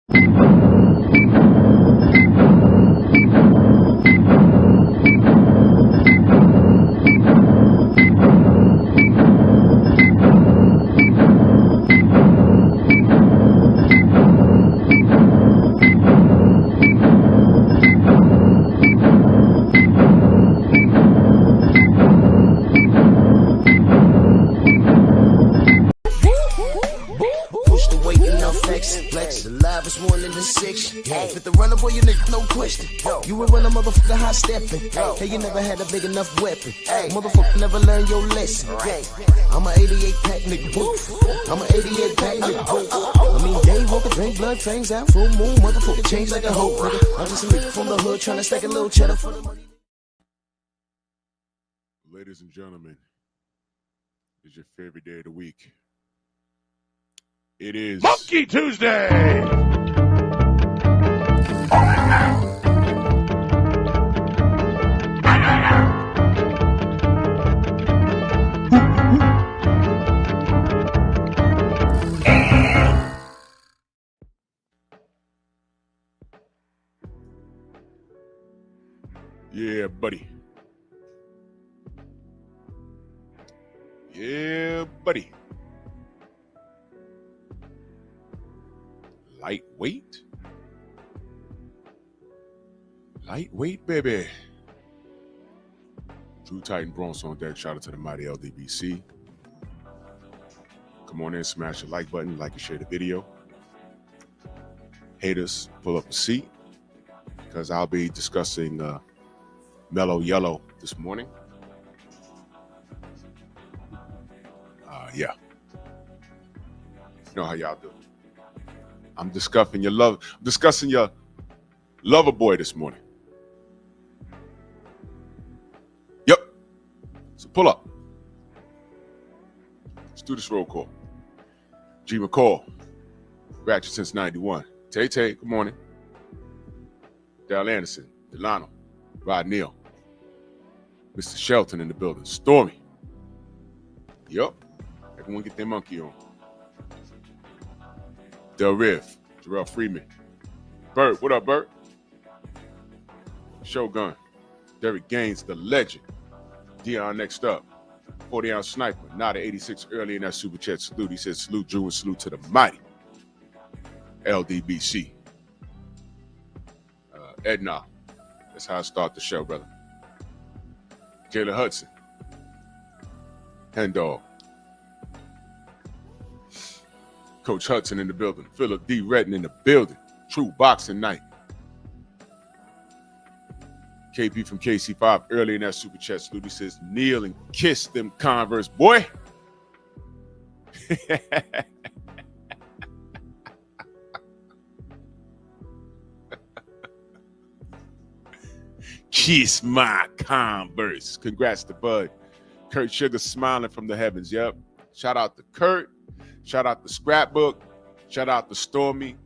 Fit the runner, boy, you nigga, no question. You ain't run a motherfucker high stepping. Hey, you never had a big enough weapon. Motherfucker never learned your lesson. I'm a 88 pack nigga, boo. I'm a 88 pack nigga, boo. I mean, day walker, drink blood, fangs out, full moon, motherfucker change like a hoe, nigga. I'm just a nigga from the hood trying to stack a little cheddar for the money. Ladies and gentlemen, it's your favorite day of the week. It is Monkey Tuesday. Yeah, buddy. Yeah, buddy. Lightweight? Lightweight, baby. Drew Titan Bronx on deck. Shout out to the mighty LDBC. Come on in, smash the like button, like and share the video. Haters, pull up a seat, because I'll be discussing Mellow Yellow this morning. Yeah. You know how y'all do. I'm discussing your lover boy this morning. Yep. So pull up. Let's do this roll call. G McCall, Ratchet since 91. Tay Tay, good morning. Dal Anderson, Delano, Rod Neal, Mr. Shelton in the building. Stormy. Yep. Everyone get their monkey on. Del Riv, Jarrell Freeman. Bert, what up, Bert? Shogun, Derek Gaines, the legend. Dion next up. 40-ounce sniper, not at 86 early in that super chat salute. He said salute Drew and salute to the mighty LDBC. Edna, that's how I start the show, brother. Jayla Hudson. Hen Dog. Coach Hudson in the building. Philip D. Redden in the building. True Boxing Night. KP from KC5 early in that super chat salute. He says, kneel and kiss them Converse, boy. Kiss my Converse. Congrats to Bud. Kurt Sugar smiling from the heavens. Yep. Shout out to Kurt. Shout out to Scrapbook. Shout out to Stormy.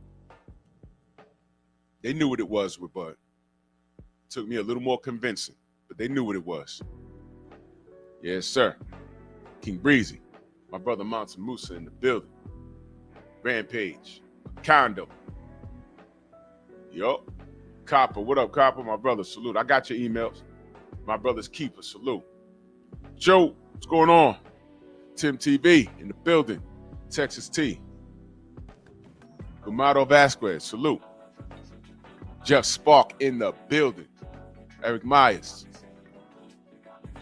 They knew what it was with Bud. Took me a little more convincing, but they knew what it was. Yes, sir. King Breezy. My brother Monson Musa in the building. Rampage. Condo. Yup. Copper. What up, Copper? My brother, salute. I got your emails. My brother's keeper. Salute. Joe, what's going on? Tim TV in the building. Texas T. Gumado Vasquez, salute. Jeff Spark in the building. Eric Myers.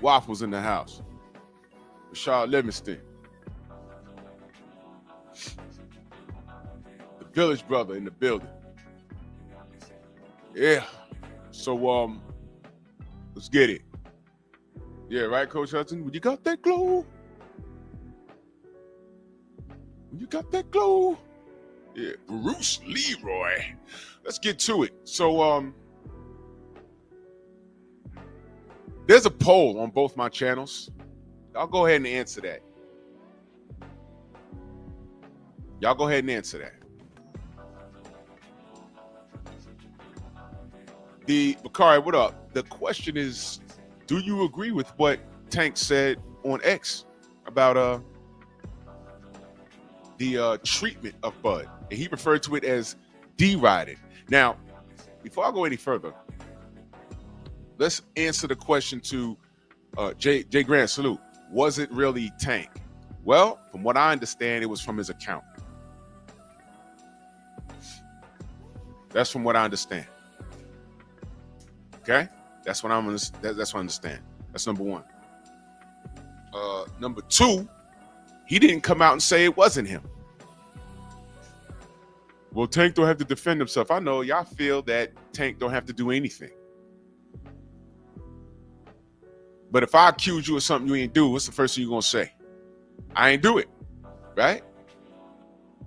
Waffles in the house. Rashard Livingston. The Village Brother in the building. Yeah. So, let's get it. Yeah, right, Coach Hudson? When you got that glow. You got that glow. Yeah, Bruce Leroy. Let's get to it. So, there's a poll on both my channels. I'll go ahead and answer that. Y'all go ahead and answer that. Bakari, what up? The question is, do you agree with what Tank said on X about the treatment of Bud? And he referred to it as derided. Now, before I go any further, let's answer the question to Jay Grant. Salute. Was it really Tank? Well, from what I understand, it was from his account. That's from what I understand. Okay, that's what I understand. That's number one. Number two, he didn't come out and say it wasn't him. Well, Tank don't have to defend himself. I know y'all feel that Tank don't have to do anything. But if I accuse you of something you ain't do, what's the first thing you're going to say? I ain't do it, right?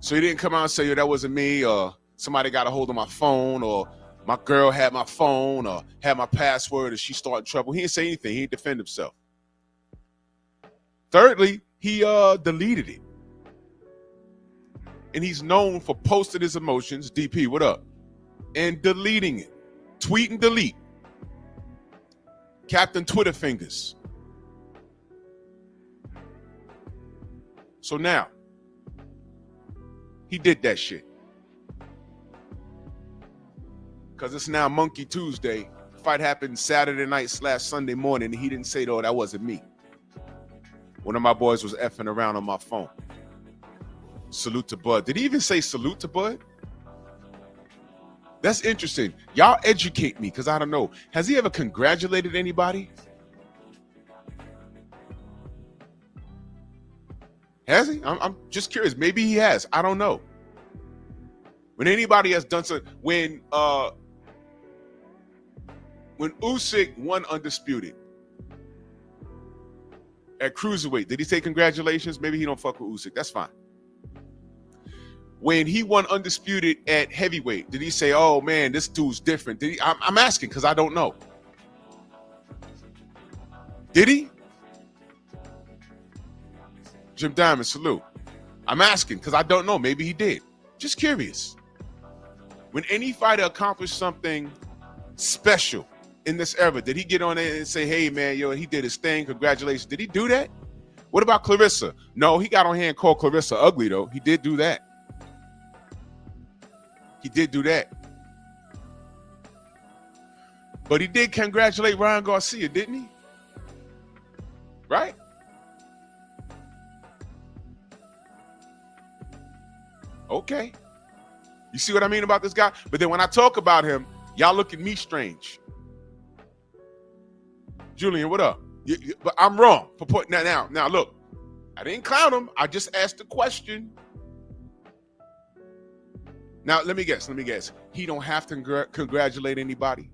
So he didn't come out and say, yo, that wasn't me, or somebody got a hold of my phone, or my girl had my phone, or had my password, and she started trouble. He didn't say anything. He didn't defend himself. Thirdly, he deleted it. And he's known for posting his emotions, DP, what up? And deleting it. Tweet and delete. Captain Twitter fingers. So now, he did that shit. Because it's now Monkey Tuesday. The fight happened Saturday night / Sunday morning, and he didn't say, oh, that wasn't me. One of my boys was effing around on my phone. Salute to Bud. Did he even say salute to Bud? That's interesting. Y'all educate me, because I don't know. Has he ever congratulated anybody? Has he? I'm just curious. Maybe he has. I don't know. When anybody has done something, when Usyk won undisputed at cruiserweight, did he say congratulations? Maybe he don't fuck with Usyk. That's fine. When he won undisputed at heavyweight, did he say, oh man, this dude's different? Did he? I'm asking because I don't know. Did he? Jim Diamond, salute. I'm asking because I don't know. Maybe he did. Just curious. When any fighter accomplished something special in this era, did he get on there and say, hey man, yo, he did his thing, congratulations? Did he do that? What about Clarissa? No, he got on here and called Clarissa ugly though. He did do that. He did do that. But he did congratulate Ryan Garcia, didn't he? Right? Okay. You see what I mean about this guy? But then when I talk about him, y'all look at me strange. Julian, what up? But I'm wrong for putting that out. Now, look, I didn't clown him. I just asked the question. Now, let me guess. He don't have to congratulate anybody.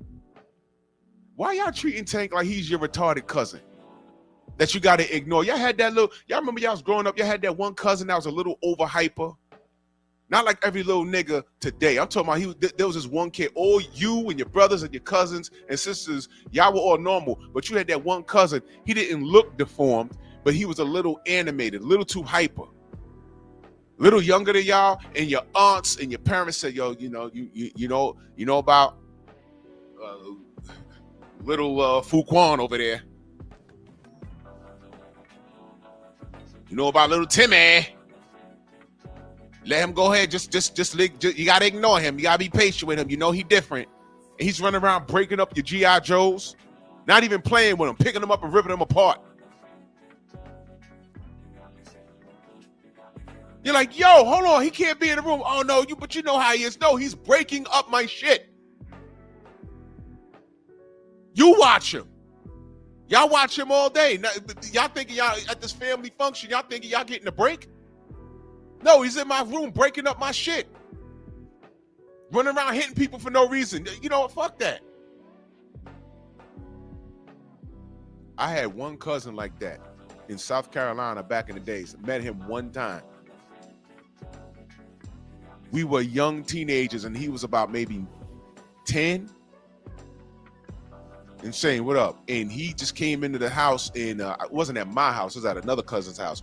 Why y'all treating Tank like he's your retarded cousin that you got to ignore? Y'all had that little, y'all remember y'all was growing up, y'all had that one cousin that was a little over hyper. Not like every little nigga today. I'm talking about there was this one kid, all you and your brothers and your cousins and sisters, y'all were all normal, but you had that one cousin, he didn't look deformed, but he was a little animated, a little too hyper. Little younger than y'all, and your aunts and your parents said, yo, you know about little Fuquan over there. You know about little Timmy. Let him go ahead. Just you gotta ignore him. You gotta be patient with him. You know he different. And he's running around breaking up your G.I. Joes, not even playing with them, picking them up and ripping them apart. You're like, yo, hold on, he can't be in the room. Oh no, but you know how he is. No, he's breaking up my shit. You watch him. Y'all watch him all day. Now, y'all thinking y'all at this family function, y'all thinking y'all getting a break? No, he's in my room breaking up my shit. Running around hitting people for no reason. You know what? Fuck that. I had one cousin like that in South Carolina back in the days. Met him one time. We were young teenagers and he was about maybe 10. And saying, what up? And he just came into the house and it wasn't at my house, it was at another cousin's house.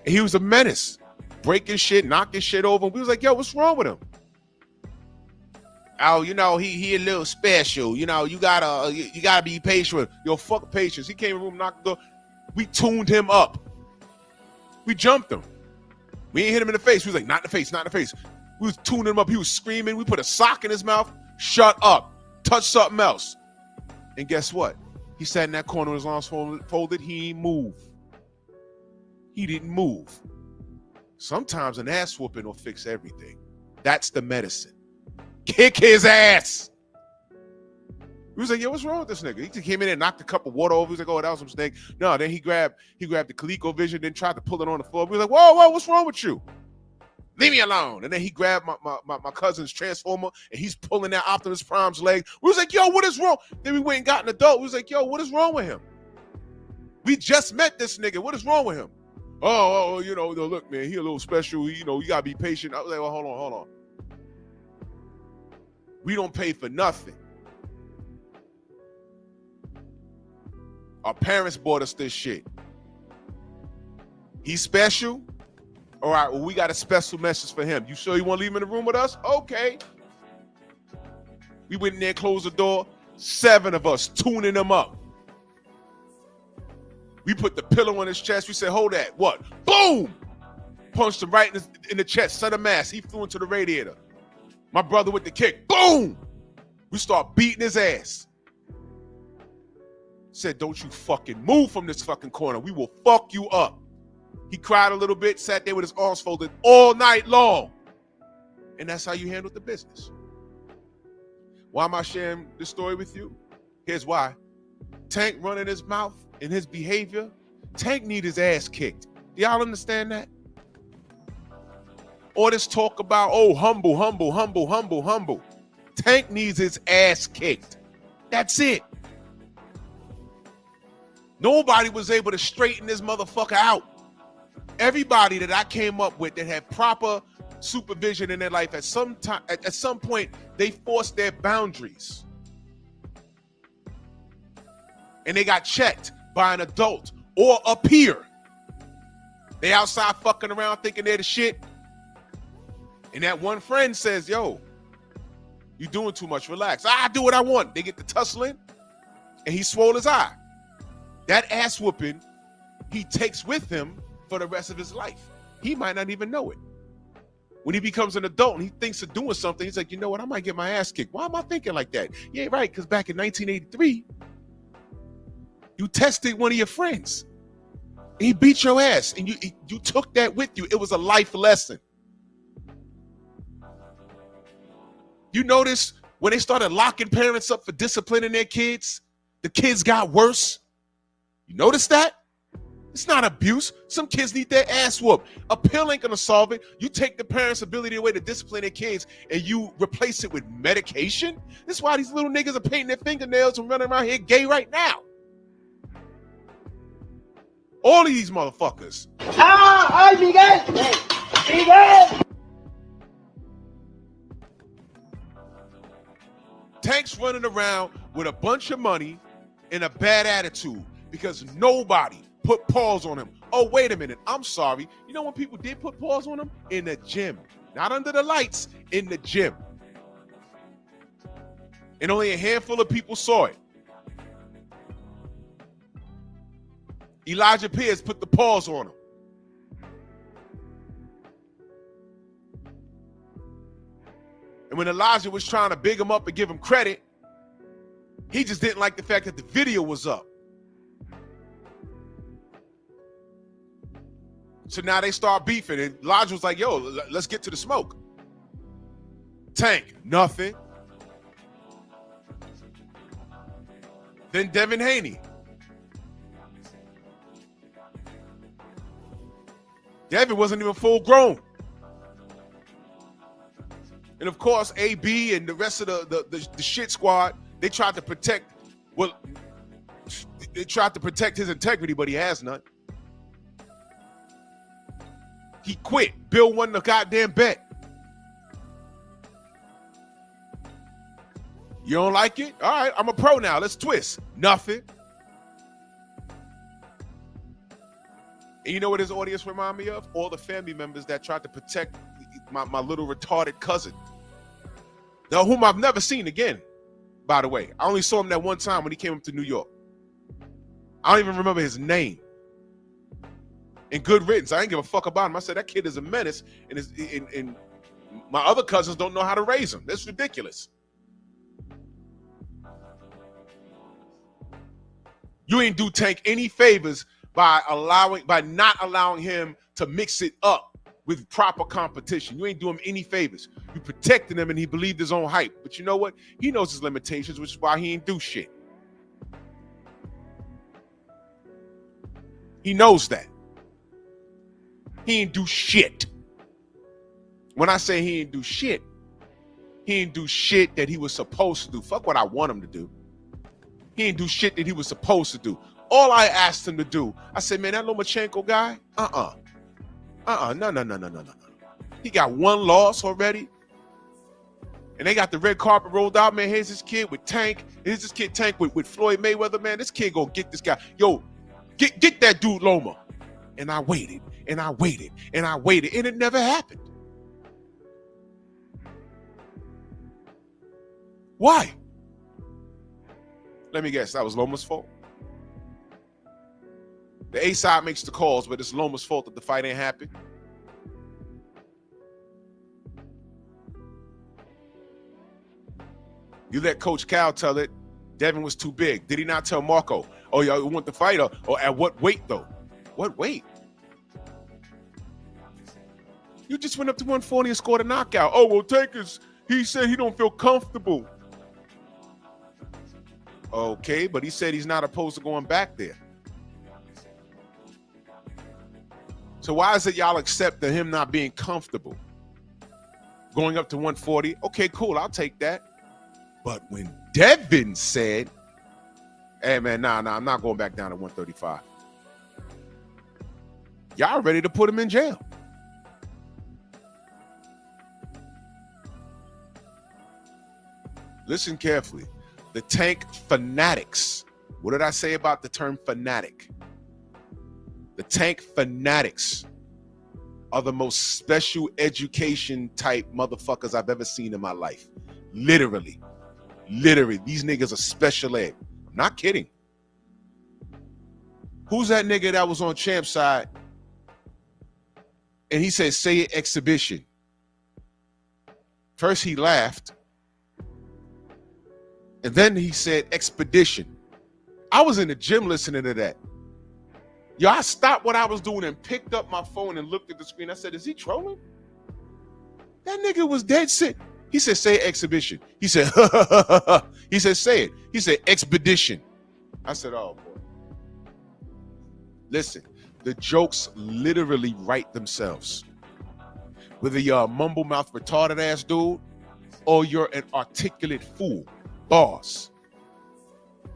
And he was a menace. Breaking shit, knocking shit over. We was like, yo, what's wrong with him? Oh, you know, he a little special. You know, you gotta be patient with him. Yo, fuck patience. He came in the room, knocked the door. We tuned him up. We jumped him. We ain't hit him in the face. We was like, not in the face, not in the face. We was tuning him up. He was screaming. We put a sock in his mouth. Shut up. Touch something else. And guess what? He sat in that corner with his arms folded. He didn't move. He didn't move. Sometimes an ass whooping will fix everything. That's the medicine. Kick his ass. He was like, yo, what's wrong with this nigga? He just came in and knocked a cup of water over. He was like, oh, that was a mistake. No, then he grabbed the ColecoVision, then tried to pull it on the floor. We was like, whoa, what's wrong with you? Leave me alone. And then he grabbed my cousin's transformer, and he's pulling that Optimus Prime's leg. We was like, yo, what is wrong? Then we went and got an adult. We was like, yo, what is wrong with him? We just met this nigga. What is wrong with him? Oh, look, man, he a little special. You got to be patient. I was like, well, hold on. We don't pay for nothing. Our parents bought us this shit. He's special? All right, well, we got a special message for him. You sure you want to leave him in the room with us? Okay. We went in there, closed the door. 7 of us tuning him up. We put the pillow on his chest. We said, hold that. What? Boom! Punched him right in the chest. Set a mass. He flew into the radiator. My brother with the kick. Boom! We start beating his ass. Said, don't you fucking move from this fucking corner. We will fuck you up. He cried a little bit, sat there with his arms folded all night long. And that's how you handle the business. Why am I sharing this story with you? Here's why. Tank running his mouth and his behavior, Tank need his ass kicked. Do y'all understand that? All this talk about, oh, humble. Tank needs his ass kicked. That's it. Nobody was able to straighten this motherfucker out. Everybody that I came up with that had proper supervision in their life, at some point, they forced their boundaries. And they got checked by an adult or a peer. They outside fucking around thinking they're the shit. And that one friend says, yo, you doing too much, relax. I do what I want. They get to tussling and he swole his eye. That ass whooping he takes with him for the rest of his life. He might not even know it. When he becomes an adult and he thinks of doing something, he's like, you know what, I might get my ass kicked. Why am I thinking like that? Yeah, right, because back in 1983, you tested one of your friends. He beat your ass, and you took that with you. It was a life lesson. You notice when they started locking parents up for disciplining their kids, the kids got worse. You notice that? It's not abuse. Some kids need their ass whooped. A pill ain't gonna solve it. You take the parents' ability away to discipline their kids and you replace it with medication? This is why these little niggas are painting their fingernails and running around here gay right now. All of these motherfuckers. ¡Ay, Miguel! ¡Miguel! Tank's running around with a bunch of money and a bad attitude because nobody put pause on him. Oh, wait a minute. I'm sorry. You know when people did put pause on him? In the gym. Not under the lights, in the gym. And only a handful of people saw it. Elijah Pierce put the pause on him. And when Elijah was trying to big him up and give him credit, he just didn't like the fact that the video was up. So now they start beefing, and Elijah was like, yo, let's get to the smoke. Tank, nothing. Then Devin Haney. Devin wasn't even full grown. And of course, AB and the rest of the shit squad, they tried to protect, well, they tried to protect his integrity, but he has none. He quit. Bill won the goddamn bet. You don't like it? All right, I'm a pro now. Let's twist. Nothing. And you know what his audience remind me of? All the family members that tried to protect my little retarded cousin. Now, whom I've never seen again, by the way. I only saw him that one time when he came up to New York. I don't even remember his name. And good riddance. I didn't give a fuck about him. I said, that kid is a menace. And My other cousins don't know how to raise them. That's ridiculous. You ain't do Tank any favors by not allowing him to mix it up with proper competition. You ain't do him any favors. You protected him and he believed his own hype. But you know what? He knows his limitations, which is why he ain't do shit. He knows that. He ain't do shit. When I say he ain't do shit that he was supposed to do. Fuck what I want him to do. He ain't do shit that he was supposed to do. All I asked him to do, I said, man, that Lomachenko guy, no. He got one loss already. And they got the red carpet rolled out, man. Here's this kid with Tank. Here's this kid Tank with Floyd Mayweather, man. This kid gonna get this guy. Yo, get that dude Loma. And I waited, and I waited, and I waited, and it never happened. Why? Let me guess, that was Loma's fault. The A side makes the calls, but it's Loma's fault that the fight ain't happen. You let Coach Cal tell it, Devin was too big. Did he not tell Marco, oh, y'all want the fight, or at what weight, though? What weight? You just went up to 140 and scored a knockout. Oh, well, he said he don't feel comfortable. Okay, but he said he's not opposed to going back there. So why is it y'all accept him not being comfortable? Going up to 140, okay, cool, I'll take that. But when Devin said, hey, man, nah, I'm not going back down to 135. Y'all ready to put him in jail. Listen carefully. The Tank fanatics. What did I say about the term fanatic? The Tank fanatics are the most special education type motherfuckers I've ever seen in my life. Literally. These niggas are special ed. I'm not kidding. Who's that nigga that was on Champ's side? And he said, say it exhibition. First he laughed. And then he said expedition. I was in the gym listening to that. Yo, I stopped what I was doing and picked up my phone and looked at the screen. I said, is he trolling? That nigga was dead sick. He said, say exhibition. He said, he said, say it. He said, expedition. I said, oh, boy. Listen, the jokes literally write themselves. Whether you're a mumble mouth retarded ass dude or you're an articulate fool, boss,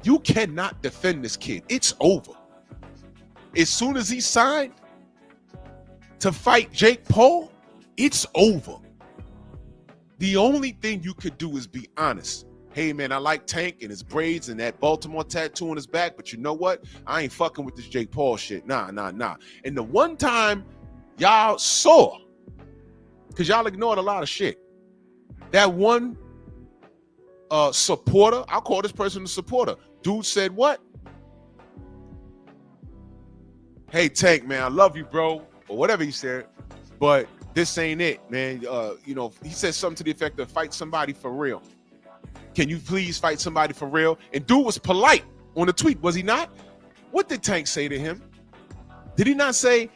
you cannot defend this kid. It's over. As soon as he signed to fight Jake Paul, it's over. The only thing you could do is be honest. Hey, man, I like Tank and his braids and that Baltimore tattoo on his back, but you know what? I ain't fucking with this Jake Paul shit. Nah. And the one time y'all saw, because y'all ignored a lot of shit, that one supporter, I'll call this person a supporter. Dude said what? Hey, Tank, man, I love you, bro, or whatever he said, but this ain't it, man. He said something to the effect of fight somebody for real. Can you please fight somebody for real? And dude was polite on the tweet, was he not? What did Tank say to him? Did he not say,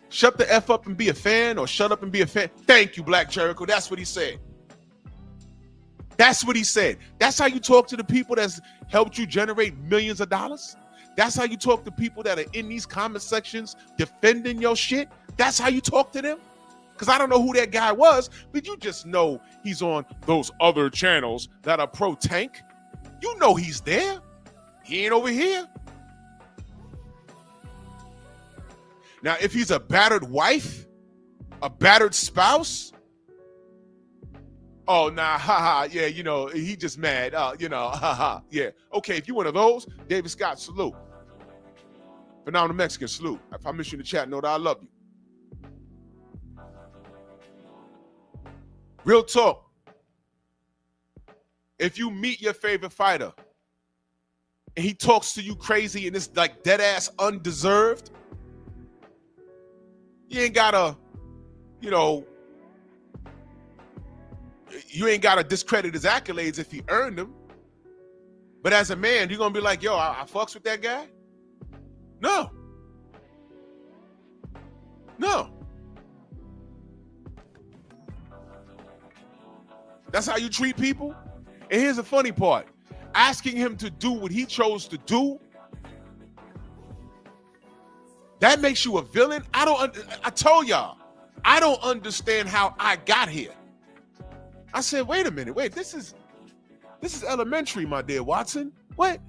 shut the F up and be a fan, or shut up and be a fan? Thank you, Black Jericho. That's what he said. That's what he said. That's how you talk to the people that's helped you generate millions of dollars? That's how you talk to people that are in these comment sections defending your shit? That's how you talk to them? Because I don't know who that guy was, but you just know he's on those other channels that are pro-Tank. You know he's there. He ain't over here. Now, if he's a battered wife, a battered spouse, oh, nah, haha, yeah, he just mad, haha, yeah. Okay, if you one of those, David Scott, salute. Phenomenal Mexican, salute. If I miss you in the chat, know that I love you. Real talk. If you meet your favorite fighter and he talks to you crazy and it's like dead ass undeserved, you ain't gotta, you ain't got to discredit his accolades if he earned them. But as a man, you're going to be like, yo, I fucks with that guy? No. No. That's how you treat people? And here's the funny part. Asking him to do what he chose to do, that makes you a villain? I told y'all, I don't understand how I got here. I said, wait a minute, this is elementary, my dear Watson. What?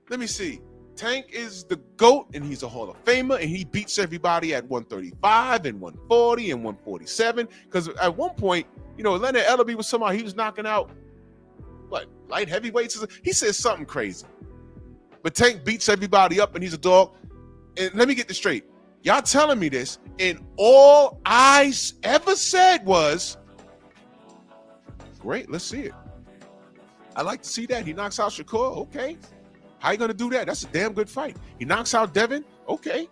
Let me see. Tank is the GOAT, and he's a Hall of Famer, and he beats everybody at 135 and 140 and 147. Because at one point, Leonard Ellerbe was somehow he was knocking out light heavyweights. He said something crazy. But Tank beats everybody up, and he's a dog. And let me get this straight. Y'all telling me this, and all I ever said was, great, let's see it. I like to see that. He knocks out Shakur. Okay. How you going to do that? That's a damn good fight. He knocks out Devin. Okay.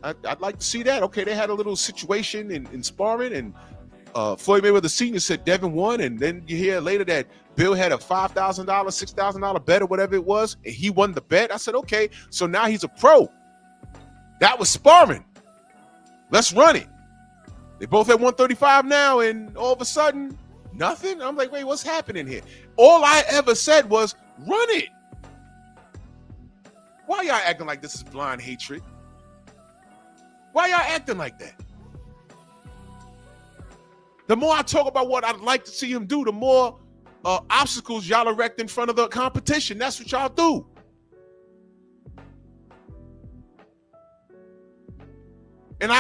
I'd like to see that. Okay, they had a little situation in sparring, and Floyd Mayweather Sr. said Devin won, and then you hear later that Bill had a $5,000, $6,000 bet or whatever it was, and he won the bet. I said, okay, so now he's a pro. That was sparring. Let's run it. They both at 135 now, and all of a sudden, nothing? I'm like, wait, what's happening here? All I ever said was, run it. Why y'all acting like this is blind hatred? Why y'all acting like that? The more I talk about what I'd like to see him do, the more obstacles y'all erect in front of the competition. That's what y'all do. And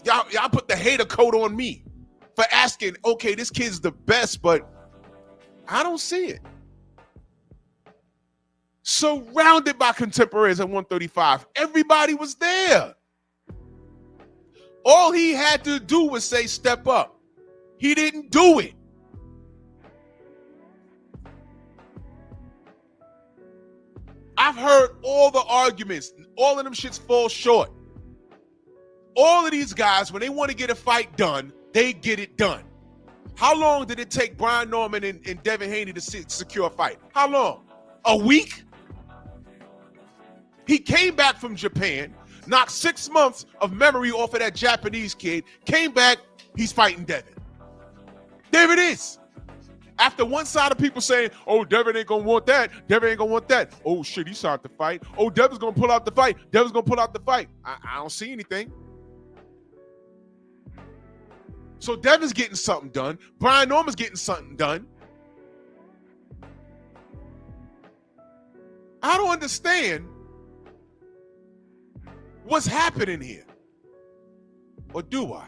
y'all put the hater coat on me for asking, okay, this kid's the best, but I don't see it. Surrounded by contemporaries at 135. Everybody was there. All he had to do was say, step up. He didn't do it. I've heard all the arguments. All of them shits fall short. All of these guys, when they want to get a fight done, they get it done. How long did it take Brian Norman and Devin Haney to secure a fight? How long? A week? He came back from Japan, knocked 6 months of memory off of that Japanese kid, came back, he's fighting Devin. There it is. After one side of people saying, oh, Devin ain't going to want that. Devin ain't going to want that. Oh, shit, he started the fight. Oh, Devin's going to pull out the fight. Devin's going to pull out the fight. I don't see anything. So Devin's getting something done. Brian Norman's getting something done. I don't understand what's happening here. Or do I?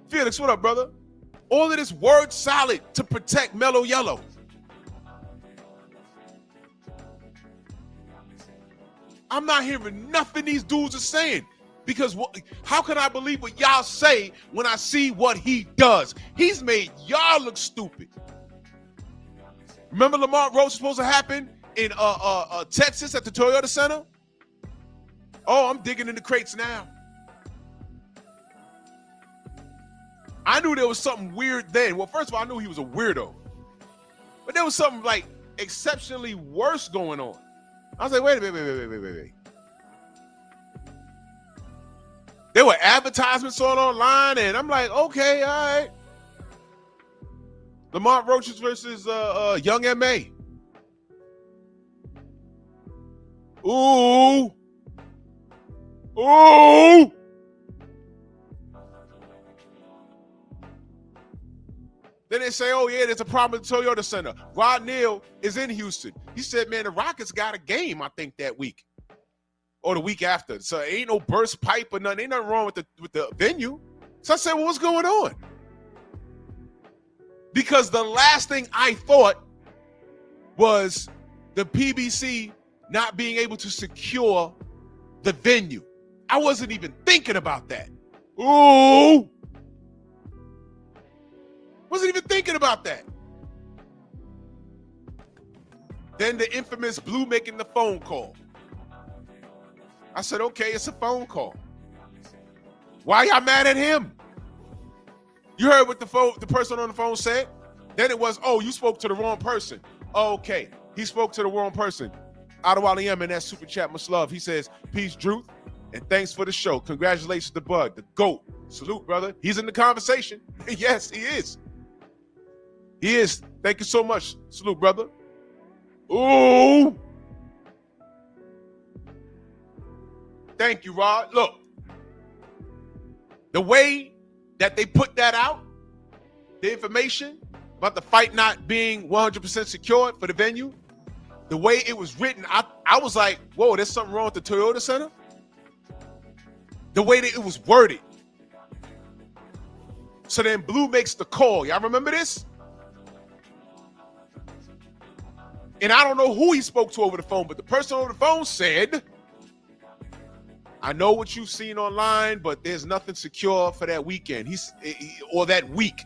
Felix, what up, brother? All of this word salad to protect Mellow Yellow. I'm not hearing nothing these dudes are saying. Because how can I believe what y'all say when I see what he does? He's made y'all look stupid. Remember Lamar Roach was supposed to happen in Texas at the Toyota Center? Oh, I'm digging in the crates now. I knew there was something weird then. Well, first of all, I knew he was a weirdo. But there was something like exceptionally worse going on. I was like, wait. There were advertisements online, and I'm like, okay, all right. Lamont Roaches versus Young M.A. Ooh. Then they say, oh, yeah, there's a problem at the Toyota Center. Rod Neal is in Houston. He said, man, the Rockets got a game, I think, that week. Or the week after. So ain't no burst pipe or nothing. Ain't nothing wrong with the venue. So I said, well, what's going on? Because the last thing I thought was the PBC not being able to secure the venue. I wasn't even thinking about that. Ooh. Wasn't even thinking about that. Then the infamous Blue making the phone call. I said, okay, it's a phone call. Why y'all mad at him? You heard what the person on the phone said? Then it was, oh, you spoke to the wrong person. Okay, he spoke to the wrong person. Adewale M in that super chat, much love. He says, peace, Drew, and thanks for the show. Congratulations to Bud, the GOAT. Salute, brother. He's in the conversation. Yes, he is. He is. Thank you so much. Salute, brother. Ooh. Thank you, Rod. Look, the way that they put that out, the information about the fight not being 100% secured for the venue, the way it was written, I was like, whoa, there's something wrong with the Toyota Center? The way that it was worded. So then Blue makes the call. Y'all remember this? And I don't know who he spoke to over the phone, but the person over the phone said, I know what you've seen online, but there's nothing secure for that weekend. Or that week.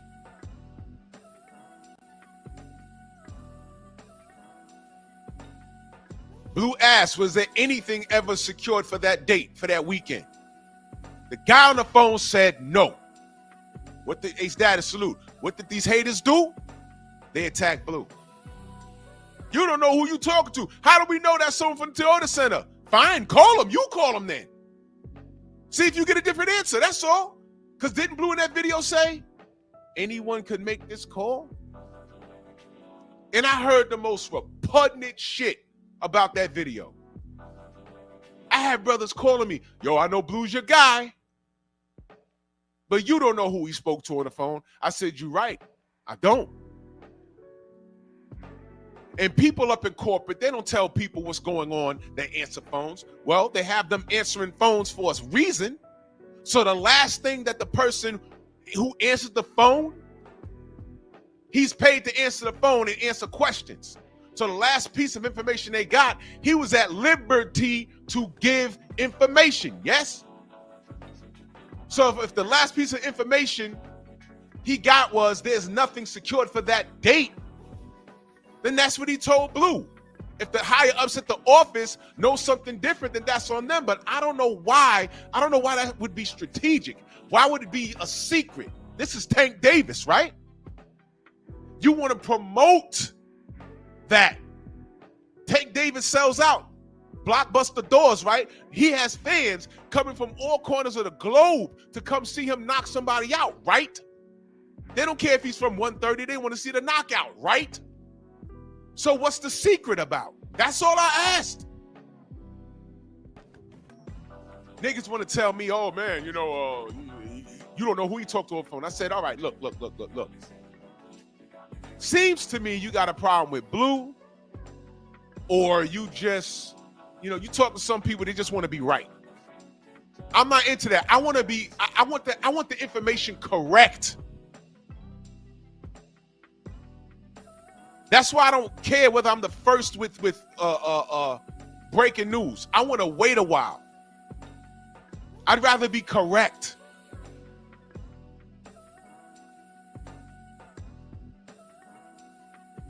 Blue asked, was there anything ever secured for that date, for that weekend? The guy on the phone said no. What the Ace Daddy salute. What did these haters do? They attacked Blue. You don't know who you talking to. How do we know that's someone from the Toyota Center? Fine, call him. You call him then. See if you get a different answer. That's all. Because didn't Blue in that video say anyone could make this call? And I heard the most repugnant shit about that video. I had brothers calling me, yo, I know Blue's your guy, but you don't know who he spoke to on the phone. I said, you're right. I don't. And people up in corporate, they don't tell people what's going on. They answer phones. Well, they have them answering phones for a reason. So the last thing that the person who answers the phone, he's paid to answer the phone and answer questions. So the last piece of information they got, he was at liberty to give information, yes? So if the last piece of information he got was there's nothing secured for that date, then that's what he told Blue. If the higher ups at the office know something different, then that's on them. But I don't know why. I don't know why that would be strategic. Why would it be a secret? This is Tank Davis, right? You want to promote that. Tank Davis sells out Blockbuster doors, right? He has fans coming from all corners of the globe to come see him knock somebody out, right? They don't care if he's from 130. They want to see the knockout, right? So what's the secret about? That's all I asked. Niggas want to tell me, oh man, you know, you don't know who he talked to on the phone. I said, all right, look. Seems to me you got a problem with Blue, or you just, you know, you talk to some people, they just want to be right. I'm not into that. I want to be, I want the information correct. That's why I don't care whether I'm the first with breaking news. I want to wait a while. I'd rather be correct.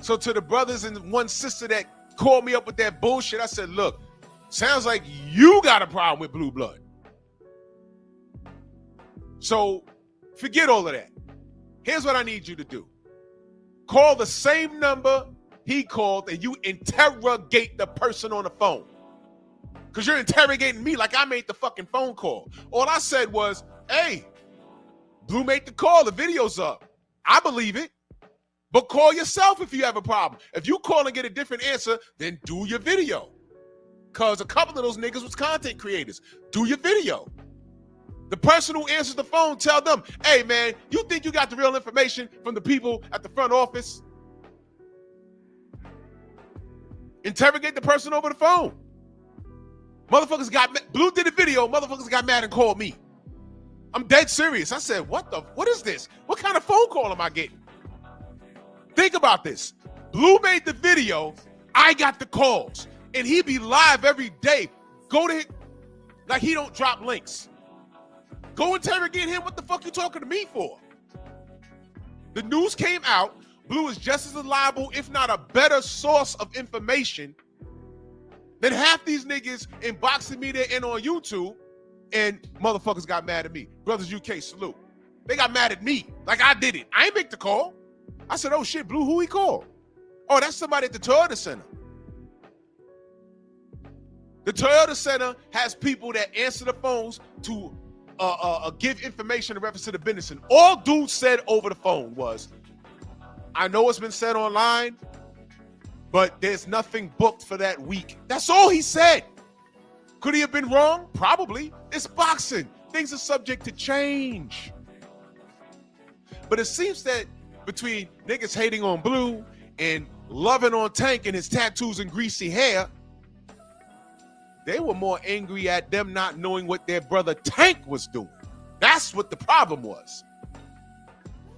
So to the brothers and one sister that called me up with that bullshit, I said, look, sounds like you got a problem with Blue Blood. So forget all of that. Here's what I need you to do. Call the same number he called and you interrogate the person on the phone. Because you're interrogating me like I made the fucking phone call. All I said was, hey, Blue made the call. The video's up. I believe it. But call yourself if you have a problem. If you call and get a different answer, then do your video. Because a couple of those niggas was content creators. Do your video. The person who answers the phone, tell them, hey, man, you think you got the real information from the people at the front office? Interrogate the person over the phone. Motherfuckers got mad. Blue did a video. Motherfuckers got mad and called me. I'm dead serious. I said, what is this? What kind of phone call am I getting? Think about this. Blue made the video. I got the calls. And he be live every day. Go to him. Like he don't drop links. Go interrogate him. What the fuck you talking to me for? The news came out. Blue is just as reliable, if not a better source of information than half these niggas in boxing media and on YouTube. And motherfuckers got mad at me. Brothers UK, salute. They got mad at me. Like I did it. I ain't make the call. I said, oh shit, Blue, who he called? Oh, that's somebody at the Toyota Center. The Toyota Center has people that answer the phones to give information in reference to the business. And all dude said over the phone was, I know it's been said online, but there's nothing booked for that week. That's all he said. Could he have been wrong? Probably. It's boxing. Things are subject to change. But it seems that between niggas hating on Blue and loving on Tank and his tattoos and greasy hair, they were more angry at them not knowing what their brother Tank was doing. That's what the problem was.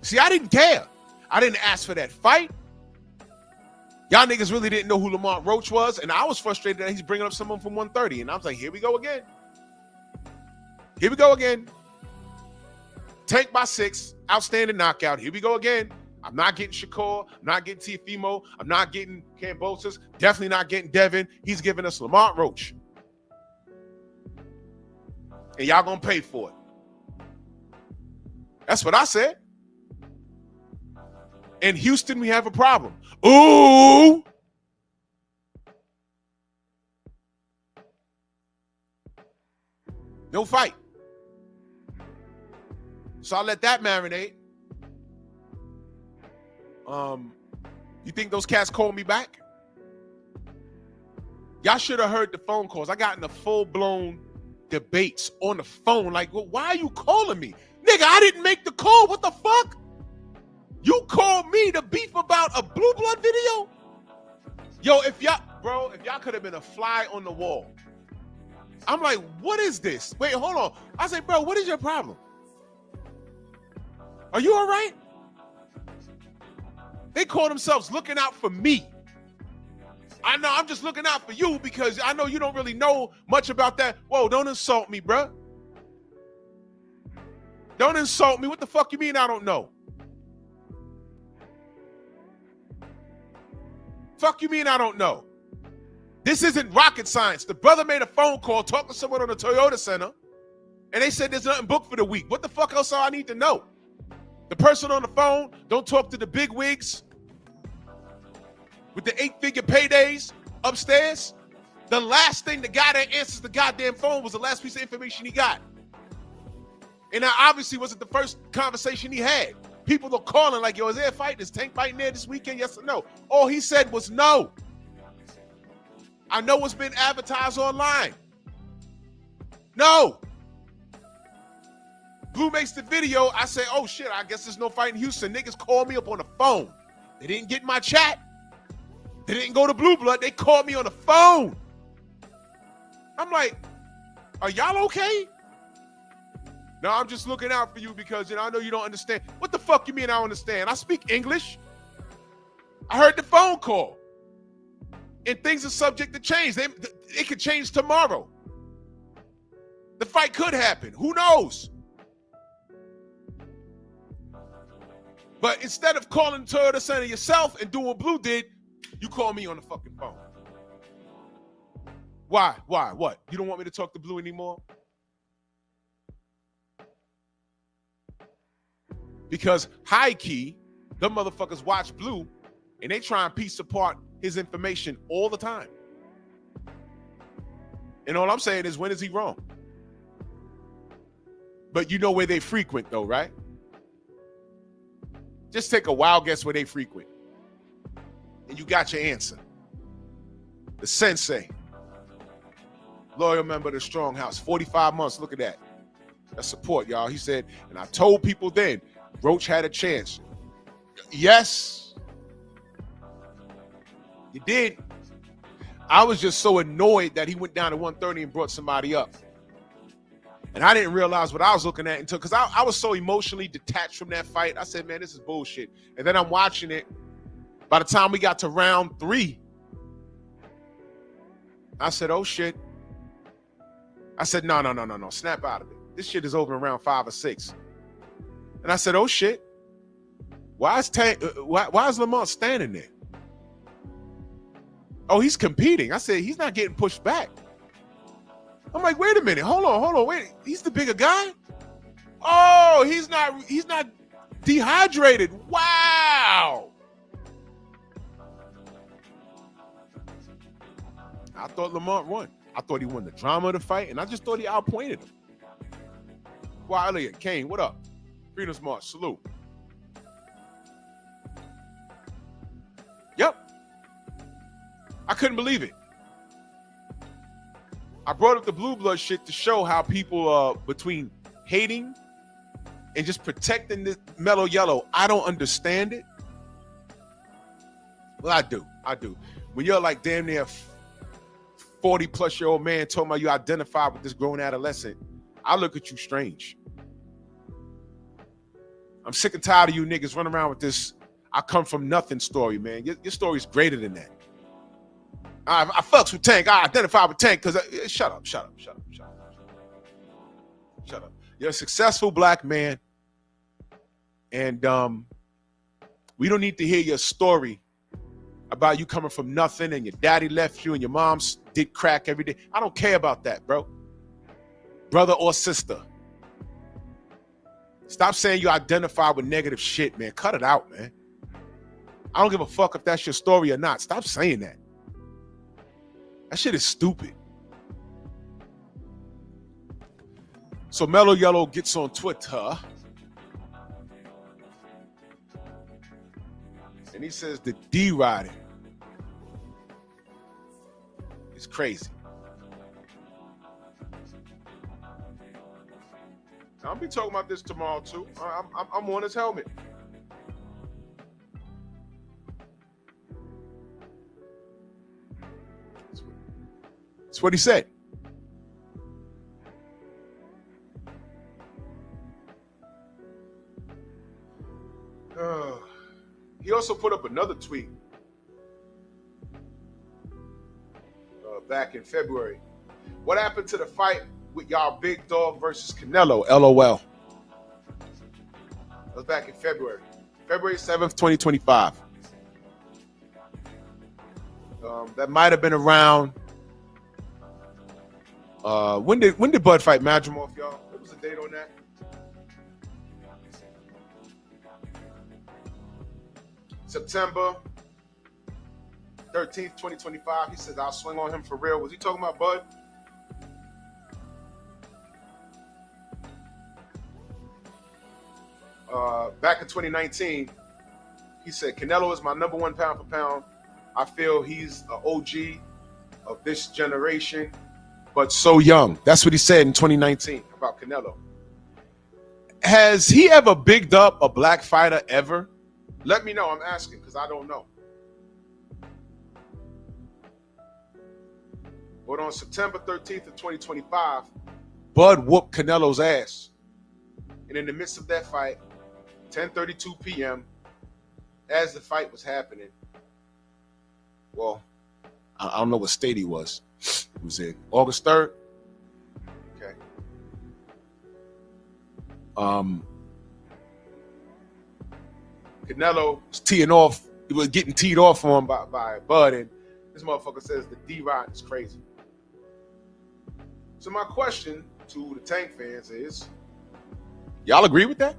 See, I didn't care. I didn't ask for that fight. Y'all niggas really didn't know who Lamont Roach was, and I was frustrated that he's bringing up someone from 130, and I was like, here we go again. Here we go again. Tank by 6, outstanding knockout. Here we go again. I'm not getting Shakur. I'm not getting Tiafimo. I'm not getting Kambosos. Definitely not getting Devin. He's giving us Lamont Roach. And y'all gonna pay for it. That's what I said. In Houston, we have a problem. Ooh! No fight. So I'll let that marinate. You think those cats called me back? Y'all should have heard the phone calls. I got in a full-blown debates on the phone. Like, well, why are you calling me? Nigga, I didn't make the call. What the fuck? You called me to beef about a Blue Blood video? Yo, if y'all could have been a fly on the wall. I'm like, what is this? Wait, hold on. I say, bro, what is your problem? Are you all right? They call themselves looking out for me. I know I'm just looking out for you because I know you don't really know much about that. Whoa, don't insult me, bro. Don't insult me. What the fuck you mean I don't know? Fuck you mean I don't know? This isn't rocket science. The brother made a phone call, talked to someone on the Toyota Center, and they said there's nothing booked for the week. What the fuck else do I need to know? The person on the phone don't talk to the big wigs with the 8-figure paydays upstairs. The last thing the guy that answers the goddamn phone was the last piece of information he got. And that obviously wasn't the first conversation he had. People are calling like, yo, is there a fight? Is Tank fighting there this weekend? Yes or no? All he said was no. I know what's been advertised online. No. Blue makes the video. I say, oh shit, I guess there's no fight in Houston. Niggas call me up on the phone. They didn't get my chat. They didn't go to Blue Blood. They called me on the phone. I'm like, are y'all okay? No, I'm just looking out for you because I know you don't understand. What the fuck you mean I don't understand? I speak English. I heard the phone call. And things are subject to change. It could change tomorrow. The fight could happen. Who knows? But instead of calling Toyota Center yourself and doing what Blue did, you call me on the fucking phone. Why? Why? What? You don't want me to talk to Blue anymore? Because high key, them motherfuckers watch Blue and they try and piece apart his information all the time. And all I'm saying is, when is he wrong? But you know where they frequent though, right? Just take a wild guess where they frequent. And you got your answer. The sensei. Loyal member of the Strong House. 45 months, look at that. That's support, y'all. He said, and I told people then, Roach had a chance. Yes. You did. I was just so annoyed that he went down to 130 and brought somebody up. And I didn't realize what I was looking at until, because I was so emotionally detached from that fight. I said, man, this is bullshit. And then I'm watching it. By the time we got to round 3, I said, oh shit. I said, no. Snap out of it. This shit is over in round 5 or 6. And I said, oh shit. Why is Lamont standing there? Oh, he's competing. I said, he's not getting pushed back. I'm like, wait a minute. Hold on. Wait. He's the bigger guy? Oh, he's not dehydrated. Wow. I thought Lamont won. I thought he won the drama of the fight, and I just thought he outpointed him. Well, Elliot, Kane, what up? Freedom's March, salute. Yep. I couldn't believe it. I brought up the blue blood shit to show how people between hating and just protecting this mellow yellow. I don't understand it. Well, I do. When you're like damn near 40-plus-year-old man talking about you identify with this grown adolescent, I look at you strange. I'm sick and tired of you niggas running around with this I come from nothing story, man. Your story's greater than that. I fucks with Tank. I identify with Tank because shut up. You're a successful black man, and we don't need to hear your story about you coming from nothing and your daddy left you and your mom did crack every day. I don't care about that, bro. Brother or sister. Stop saying you identify with negative shit, man. Cut it out, man. I don't give a fuck if that's your story or not. Stop saying that. That shit is stupid. So Mellow Yellow gets on Twitter and he says the D-riding is crazy. I'll be talking about this tomorrow too. I'm on his helmet. That's what he said. He also put up another tweet back in February. What happened to the fight with y'all Big Dog versus Canelo? LOL. That was back in February. February 7th, 2025. That might have been around. When did Bud fight Madrimov, y'all? What was the date on that? September 13th, 2025. He says, I'll swing on him for real. Was he talking about Bud? Back in 2019, he said, Canelo is my number one pound for pound. I feel he's an OG of this generation, but so young. That's what he said in 2019 about Canelo. Has he ever bigged up a black fighter ever? Let me know. I'm asking because I don't know. But on September 13th of 2025, Bud whooped Canelo's ass. And in the midst of that fight, 10:32 p.m., as the fight was happening, well, I don't know what state he was. It was in August 3rd. Okay. Canelo was teeing off. He was getting teed off on by Bud, and this motherfucker says the D-Rod is crazy. So my question to the Tank fans is, y'all agree with that?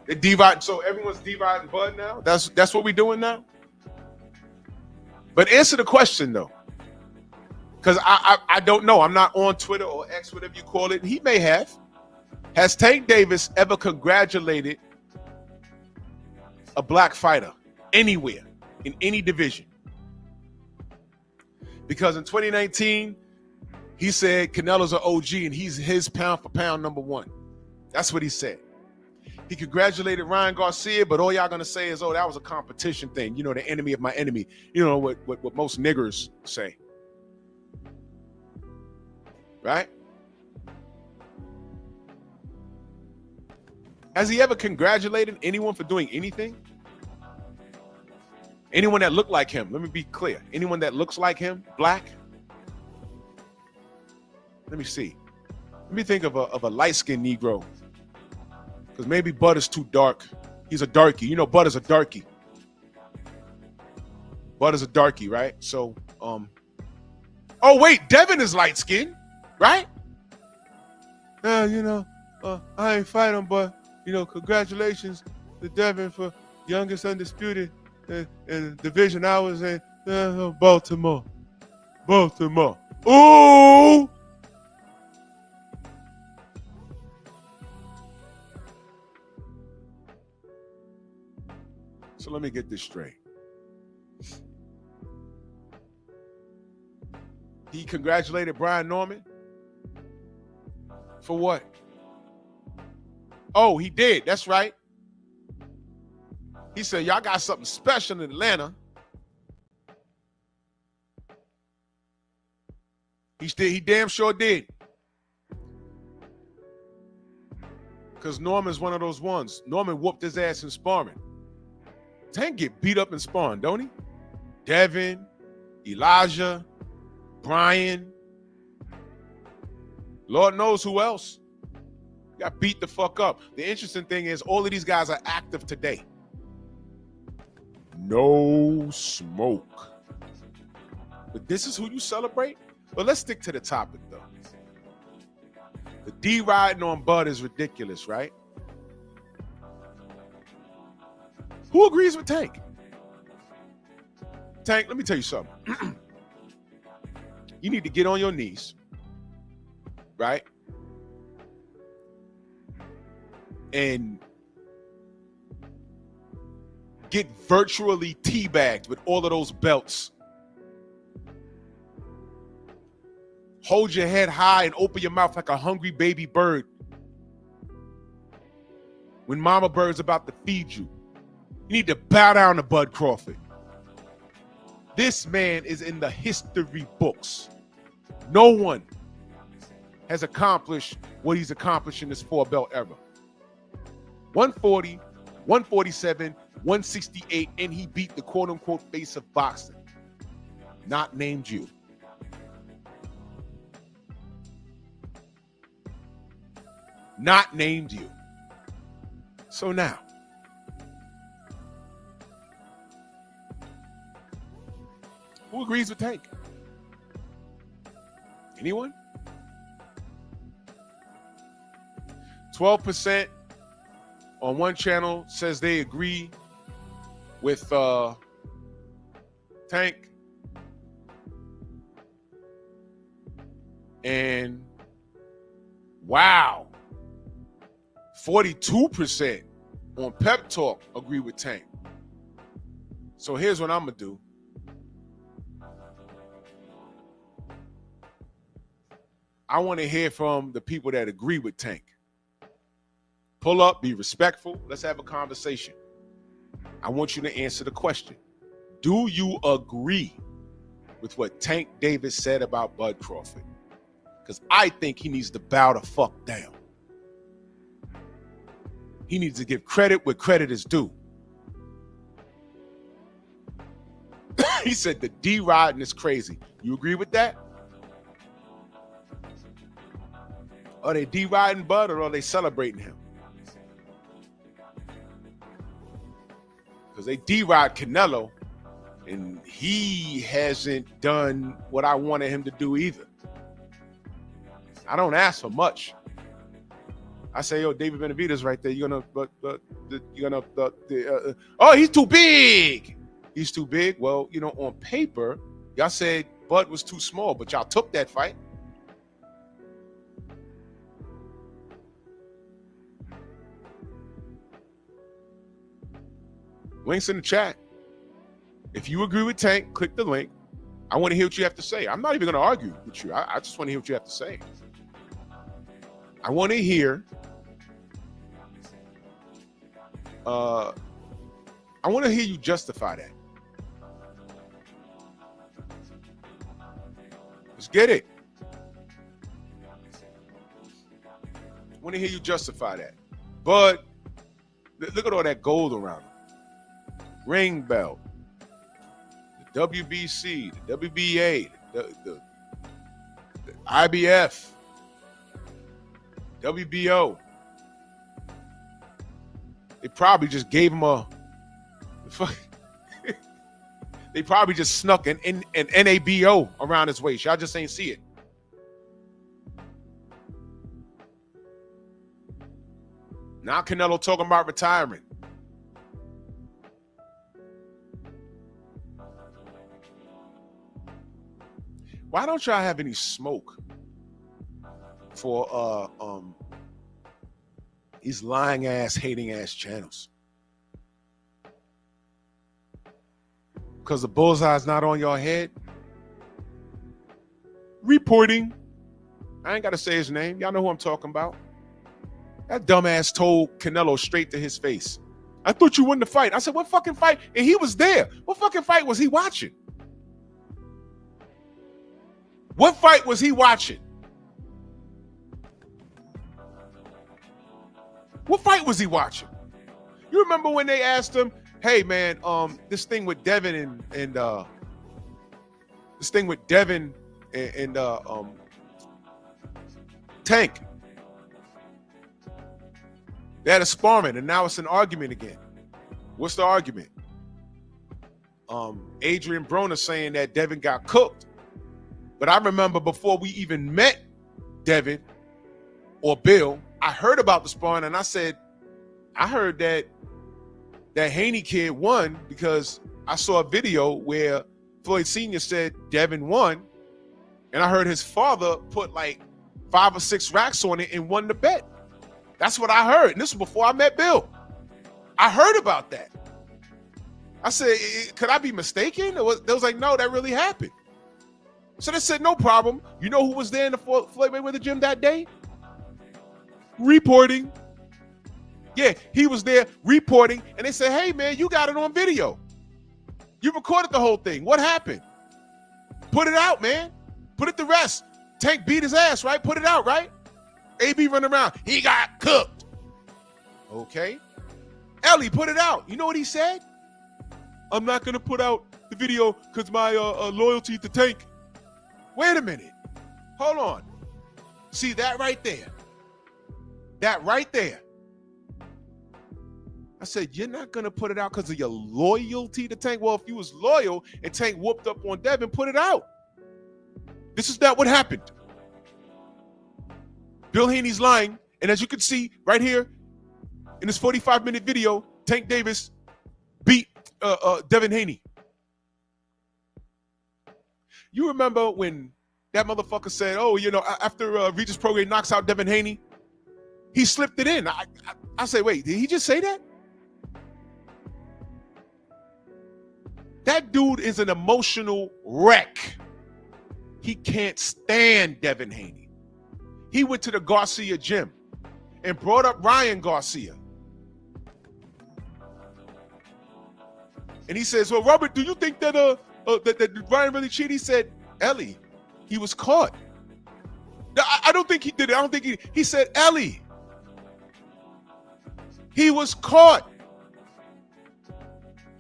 They D-Rod, so everyone's D-Riding Bud now? That's what we doing now? But answer the question though, because I don't know. I'm not on Twitter or X, whatever you call it. He may have. Has Tank Davis ever congratulated a black fighter anywhere in any division? Because in 2019, he said Canelo's an OG and he's his pound for pound number one. That's what he said. He congratulated Ryan Garcia, but all y'all gonna say is, oh, that was a competition thing. You know, the enemy of my enemy. You know what most niggers say. Right? Has he ever congratulated anyone for doing anything? Anyone that looked like him? Let me be clear. Anyone that looks like him, black? Let me see. Let me think of a light-skinned Negro. Because maybe Bud is too dark. He's a darkie. You know, Bud is a darkie. Bud is a darkie, right? So, oh wait, Devin is light-skinned, right? I ain't fight him, but congratulations to Devin for youngest undisputed in the division I was in. Baltimore. Ooh! So let me get this straight. He congratulated Brian Norman? For what? Oh, he did. That's right. He said, y'all got something special in Atlanta. He damn sure did. Because Norman's one of those ones. Norman whooped his ass in sparring. Tank get beat up in sparring, don't he? Devin, Elijah, Brian. Lord knows who else. Got beat the fuck up. The interesting thing is all of these guys are active today. No smoke. But this is who you celebrate? Well, let's stick to the topic, though. The D riding on Bud is ridiculous, right? Who agrees with Tank? Tank, let me tell you something. You need to get on your knees, right? And get virtually teabagged with all of those belts. Hold your head high and open your mouth like a hungry baby bird when mama bird's about to feed you. You need to bow down to Bud Crawford. This man is in the history books. No one has accomplished what he's accomplished in this 4-belt era. 140, 147, 168, and he beat the quote-unquote face of boxing. Not named you. Not named you. So now, who agrees with Tank? Anyone? 12% on one channel says they agree with Tank. And wow, 42% on Pep Talk agree with Tank. So here's what I'm going to do. I want to hear from the people that agree with Tank. Pull up, be respectful. Let's have a conversation. I want you to answer the question. Do you agree with what Tank Davis said about Bud Crawford? Because I think he needs to bow the fuck down. He needs to give credit where credit is due. He said the D-riding is crazy. You agree with that? Are they D-riding Bud or are they celebrating him? Because they D-ride Canelo and he hasn't done what I wanted him to do either. I don't ask for much. I say, yo, David Benavidez right there. Oh, he's too big. He's too big. Well, on paper, y'all said Bud was too small, but y'all took that fight. Links in the chat. If you agree with Tank, click the link. I want to hear what you have to say. I'm not even going to argue with you. I just want to hear what you have to say. I want to hear. I want to hear you justify that. Let's get it. I want to hear you justify that. But look at all that gold around him. Ring belt, the WBC, the WBA, the IBF, WBO. They probably just gave him they probably just snuck an NABO around his waist. Y'all just ain't see it. Now Canelo talking about retiring. Why don't y'all have any smoke for these lying ass, hating ass channels? Because the bullseye's not on your head? Reporting. I ain't got to say his name. Y'all know who I'm talking about. That dumbass told Canelo straight to his face, I thought you won the fight. I said, what fucking fight? And he was there. What fucking fight was he watching? What fight was he watching? What fight was he watching? You remember when they asked him, hey man, this thing with Devin and Tank. They had a sparring and now it's an argument again. What's the argument? Adrian Broner saying that Devin got cooked. But I remember before we even met Devin or Bill, I heard about the sparring and I said, I heard that Haney kid won because I saw a video where Floyd Sr. said Devin won, and I heard his father put like 5 or 6 racks on it and won the bet. That's what I heard. And this was before I met Bill. I heard about that. I said, could I be mistaken? They was like, no, that really happened. So they said, no problem. You know who was there in the Floyd Mayweather gym that day? Reporting. Yeah, he was there reporting. And they said, hey, man, you got it on video. You recorded the whole thing. What happened? Put it out, man. Put it to rest. Tank beat his ass, right? Put it out, right? AB running around. He got cooked. Okay. Ellie, put it out. You know what he said? I'm not going to put out the video because my loyalty to Tank. Wait a minute. Hold on. See that right there? That right there. I said, you're not going to put it out because of your loyalty to Tank? Well, if you was loyal and Tank whooped up on Devin, put it out. This is not what happened. Bill Haney's lying. And as you can see right here in this 45-minute video, Tank Davis beat Devin Haney. You remember when that motherfucker said, oh, you know, after Regis Prograis knocks out Devin Haney, he slipped it in. I say, wait, did he just say that? That dude is an emotional wreck. He can't stand Devin Haney. He went to the Garcia gym and brought up Ryan Garcia. And he says, well, Robert, do you think that that Ryan really cheated? He said, Ellie, he was caught. I don't think he did it. I don't think he said, Ellie, he was caught.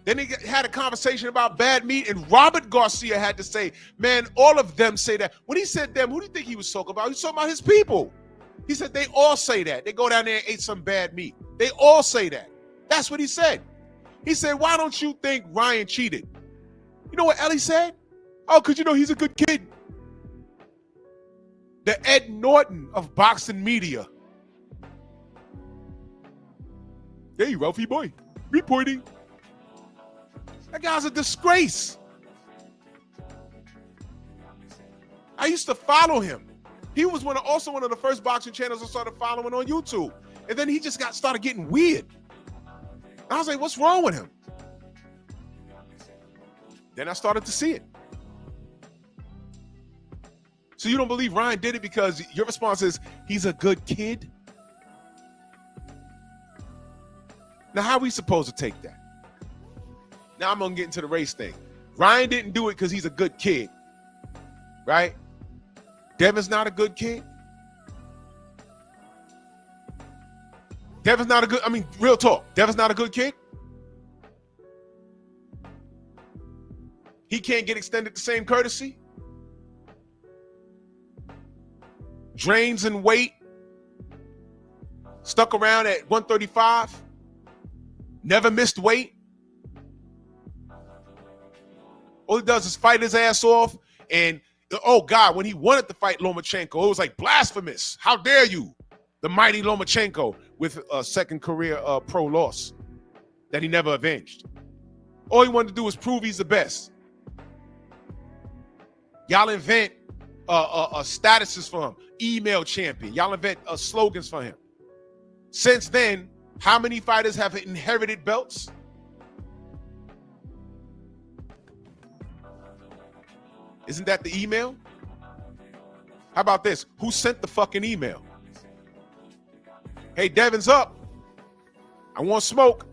Then he had a conversation about bad meat, and Robert Garcia had to say, man, all of them say that. When he said them, who do you think he was talking about? He was talking about his people. He said they all say that. They go down there and ate some bad meat. They all say that. That's what he said. He said, why don't you think Ryan cheated? You know what Ellie said? Oh, because, you know, he's a good kid. The Ed Norton of boxing media. Hey, Ralphie boy, reporting. That guy's a disgrace. I used to follow him. He was also one of the first boxing channels I started following on YouTube. And then he just started getting weird. I was like, what's wrong with him? Then I started to see it. So you don't believe Ryan did it because your response is he's a good kid? Now, how are we supposed to take that? Now I'm going to get into the race thing. Ryan didn't do it because he's a good kid, right? Devin's not a good kid. Devin's not a good, I mean, real talk. Devin's not a good kid. He can't get extended the same courtesy. Drains in weight. Stuck around at 135. Never missed weight. All he does is fight his ass off. And, oh, God, when he wanted to fight Lomachenko, it was like blasphemous. How dare you, the mighty Lomachenko. with a second career pro loss that he never avenged. All he wanted to do was prove he's the best. Y'all invent statuses for him, email champion. Y'all invent slogans for him. Since then, how many fighters have inherited belts? Isn't that the email? How about this? Who sent the fucking email? Hey, Devin's up. I want smoke.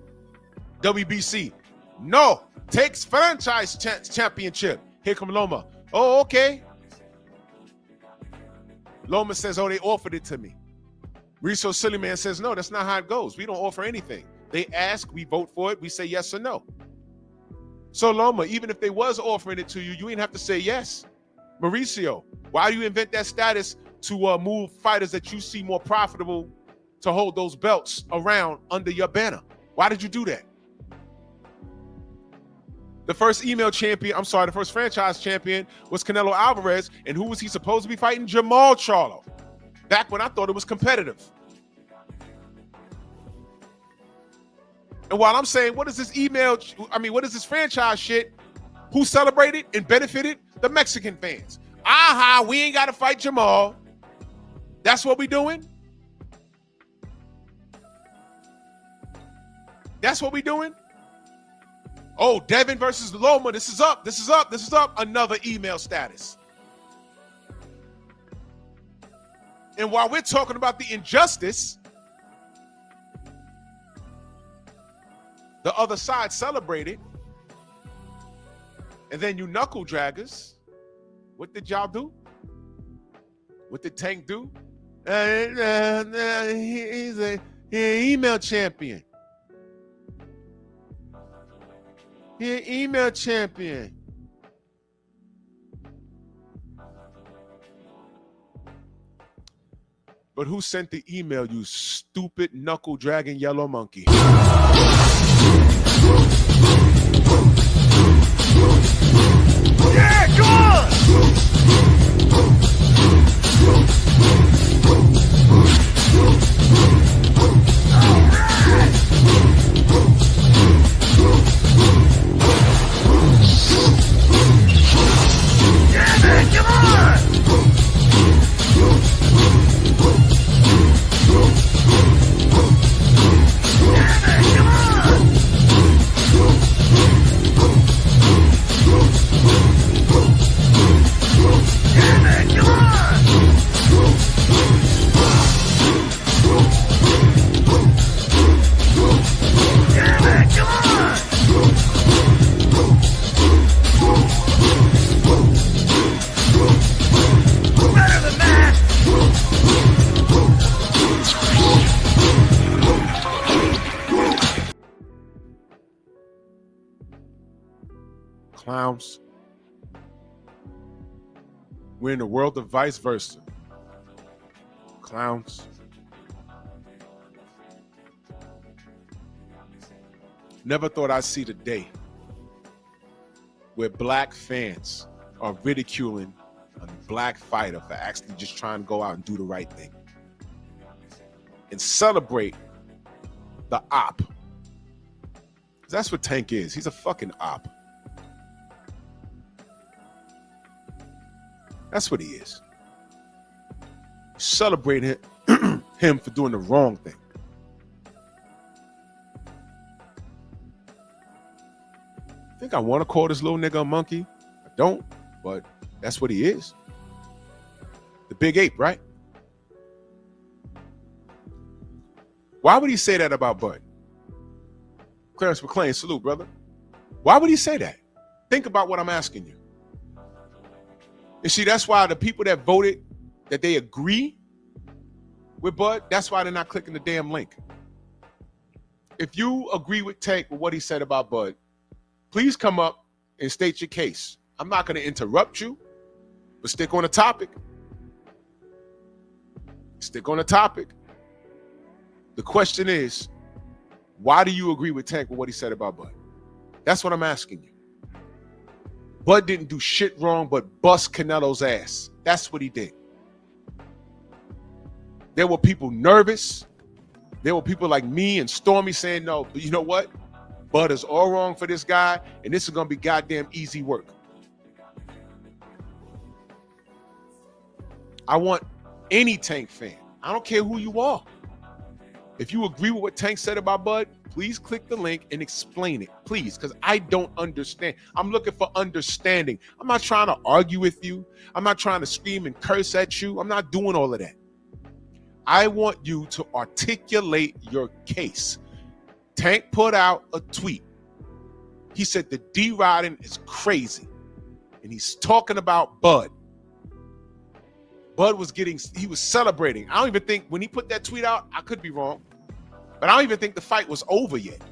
WBC. No. Takes franchise championship. Here come Loma. Oh, okay. Loma says, oh, they offered it to me. Riso Sillyman says, no, that's not how it goes. We don't offer anything. They ask, we vote for it, we say yes or no. So Loma, even if they was offering it to you, you ain't have to say yes. Mauricio, why do you invent that status to move fighters that you see more profitable to hold those belts around under your banner? Why did you do that? The first the first franchise champion was Canelo Alvarez, and who was he supposed to be fighting? Jamal Charlo. Back when I thought it was competitive. And while I'm saying, what is this franchise shit? Who celebrated and benefited? The Mexican fans. Aha, we ain't got to fight Jamal. That's what we doing? That's what we doing? Oh, Devin versus Loma. This is up. Another email status. And while we're talking about the injustice, the other side celebrated. And then you knuckle draggers, what did y'all do? What did Tank do? He's an email champion. He's an email champion. But who sent the email, you stupid knuckle dragging yellow monkey? Yeah, come on! Yeah, man, come on! Yeah, man, come on! Yeah, man, come on! Yeah, man, come on! Better than that! Clowns. We're in the world of vice versa. Clowns. Never thought I'd see the day where black fans are ridiculing a black fighter for actually just trying to go out and do the right thing and celebrate the op. That's what Tank is. He's a fucking op. That's what he is. Celebrate him for doing the wrong thing. I think I want to call this little nigga a monkey. I don't, but that's what he is. The big ape, right? Why would he say that about Bud? Clarence McClain, salute, brother. Why would he say that? Think about what I'm asking you. And see, that's why the people that voted that they agree with Bud, that's why they're not clicking the damn link. If you agree with Tank with what he said about Bud, please come up and state your case. I'm not going to interrupt you, but stick on the topic. Stick on the topic. The question is, why do you agree with Tank with what he said about Bud? That's what I'm asking you. Bud didn't do shit wrong but bust Canelo's ass. That's what he did. There were people nervous There were people like me and Stormy saying, no, but you know what? Bud is all wrong for this guy, and this is going to be goddamn easy work. I want any Tank fan. I don't care who you are. If you agree with what Tank said about Bud, please click the link and explain it, please, because I don't understand. I'm looking for understanding. I'm not trying to argue with you. I'm not trying to scream and curse at you. I'm not doing all of that. I want you to articulate your case. Tank put out a tweet. He said the D-riding is crazy. And he's talking about Bud. Bud was he was celebrating. I don't even think, when he put that tweet out, I could be wrong, but I don't even think the fight was over yet.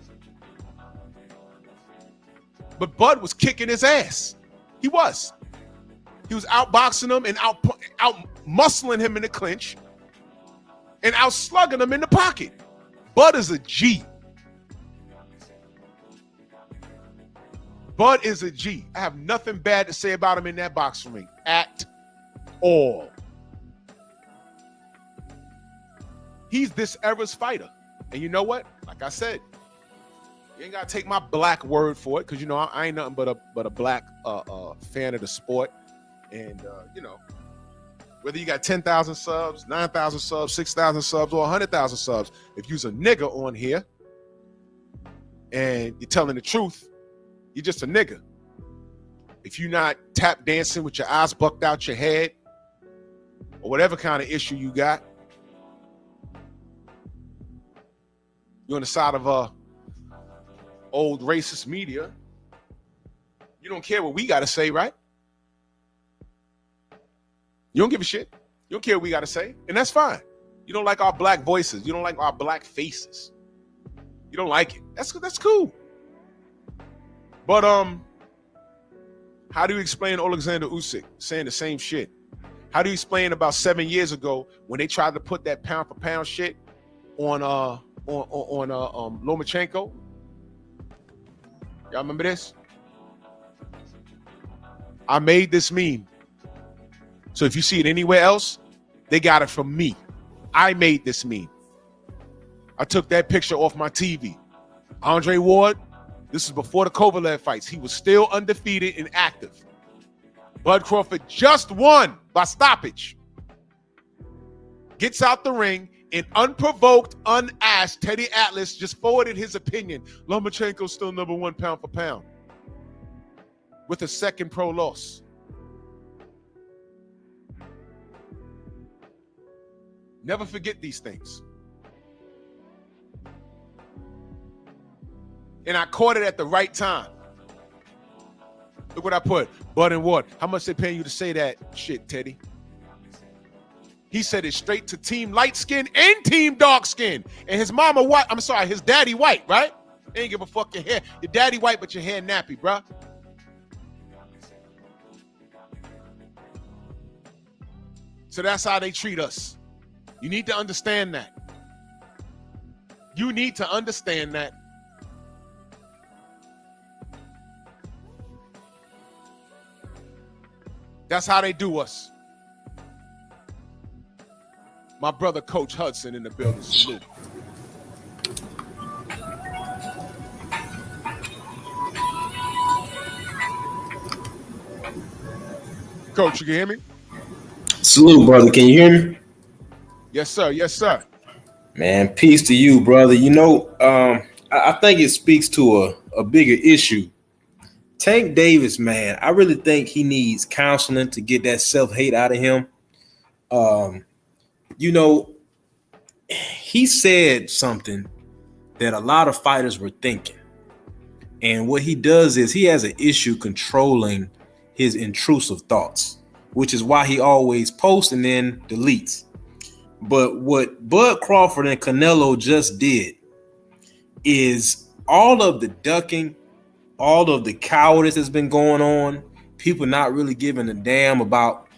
But Bud was kicking his ass. He was. He was outboxing him and out muscling him in the clinch and out slugging him in the pocket. Bud is a G. Bud is a G. I have nothing bad to say about him in that boxing ring at all. He's this era's fighter. And you know what? Like I said, you ain't got to take my black word for it, because, you know, I ain't nothing but a black fan of the sport. And, you know, whether you got 10,000 subs, 9,000 subs, 6,000 subs, or 100,000 subs, if you's a nigga on here and you're telling the truth, you're just a nigga. If you're not tap dancing with your eyes bucked out your head, or whatever kind of issue you got, you're on the side of old racist media. You don't care what we got to say, right? You don't give a shit. You don't care what we got to say, and that's fine. You don't like our black voices. You don't like our black faces. You don't like it. That's cool. But how do you explain Alexander Usyk saying the same shit? How do you explain about 7 years ago when they tried to put that pound for pound shit on Lomachenko? Y'all remember this? I made this meme. So if you see it anywhere else, they got it from me. I made this meme. I took that picture off my TV. Andre Ward, this is before the Kovalev fights. He was still undefeated and active. Bud Crawford just won by stoppage. Gets out the ring, and unprovoked, unasked, Teddy Atlas just forwarded his opinion. Lomachenko's still number one pound for pound, with a second pro loss. Never forget these things. And I caught it at the right time. Look what I put. Bud and Ward. How much they paying you to say that shit, Teddy? He said it straight to team light skin and team dark skin. And his mama white. I'm sorry, his daddy white, right? They ain't give a fuck your hair. Your daddy white, but your hair nappy, bruh. So that's how they treat us. You need to understand that. You need to understand that. That's how they do us. My brother, Coach Hudson, in the building. Salute. Coach, you can hear me? Salute, brother. Can you hear me? Yes, sir. Yes, sir. Man, peace to you, brother. You know, I think it speaks to a bigger issue. Tank Davis, man, I really think he needs counseling to get that self-hate out of him. You know, he said something that a lot of fighters were thinking. And what he does is he has an issue controlling his intrusive thoughts, which is why he always posts and then deletes. But what Bud Crawford and Canelo just did is all of the ducking, all of the cowardice that's been going on, people not really giving a damn about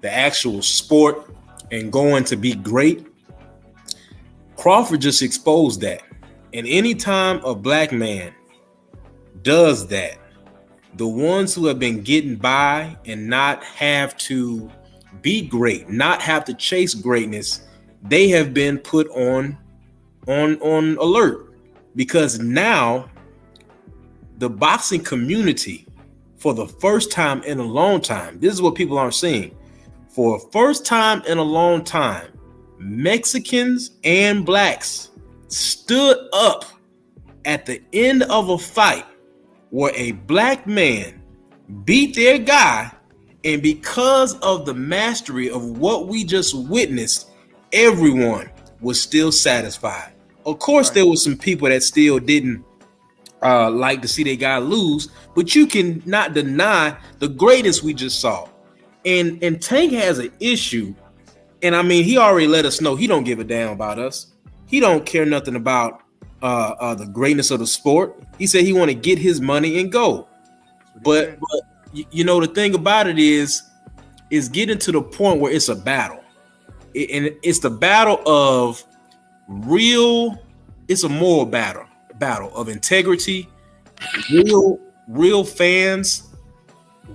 the actual sport and going to be great. Crawford just exposed that. And anytime a black man does that, the ones who have been getting by and not have to be great, not have to chase greatness, they have been put on on alert, because now the boxing community, for the first time in a long time, this is what people aren't seeing. For the first time in a long time, Mexicans and blacks stood up at the end of a fight where a black man beat their guy, and because of the mastery of what we just witnessed, everyone was still satisfied. Of course, there were some people that still didn't like to see their guy lose, but you can not deny the greatness we just saw. And Tank has an issue, and I mean, he already let us know he don't give a damn about us. He don't care nothing about the greatness of the sport. He said he want to get his money and go. But you know, the thing about it is getting to the point where it's a battle, and it's the battle of it's a moral battle of integrity, real fans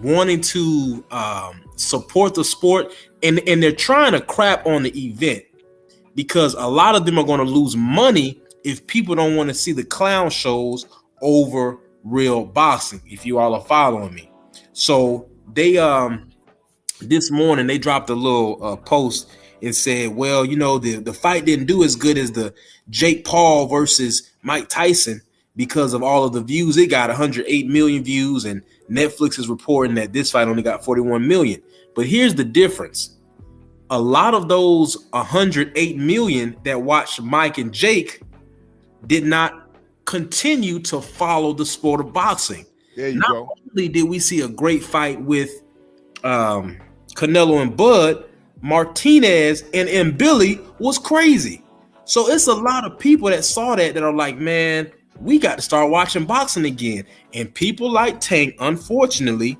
wanting to support the sport, and they're trying to crap on the event, because a lot of them are going to lose money if people don't want to see the clown shows over real boxing, if you all are following me. So they this morning they dropped a little post and said, well, you know, the fight didn't do as good as the Jake Paul versus Mike Tyson because of all of the views. It got 108 million views, and Netflix is reporting that this fight only got 41 million. But here's the difference. A lot of those 108 million that watched Mike and Jake did not continue to follow the sport of boxing. There you Not go. only did we see a great fight with Canelo and Bud, Martinez and Billy was crazy. So it's a lot of people that saw that are like, man, we got to start watching boxing again. And people like Tank, unfortunately,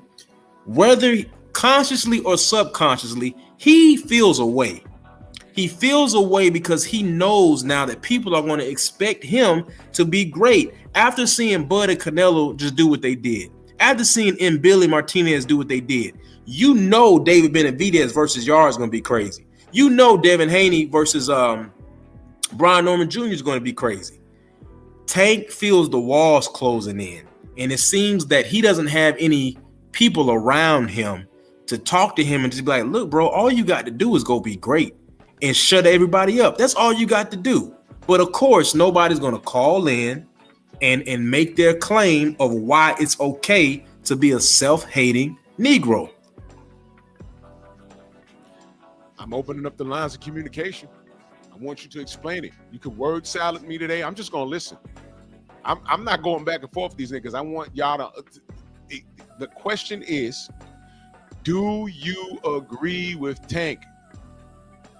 whether consciously or subconsciously, he feels a way. He feels a way because he knows now that people are going to expect him to be great. After seeing Bud and Canelo just do what they did, after seeing Billy Martinez do what they did, you know David Benavidez versus Yard is going to be crazy. You know Devin Haney versus Brian Norman Jr. is going to be crazy. Tank feels the walls closing in, and it seems that he doesn't have any people around him to talk to him and just be like, look, bro, all you got to do is go be great and shut everybody up. That's all you got to do. But of course, nobody's going to call in and make their claim of why it's okay to be a self-hating Negro. I'm opening up the lines of communication. I want you to explain it. You could word salad me today. I'm just going to listen. I'm not going back and forth with these niggas. I want y'all to. The question is, do you agree with Tank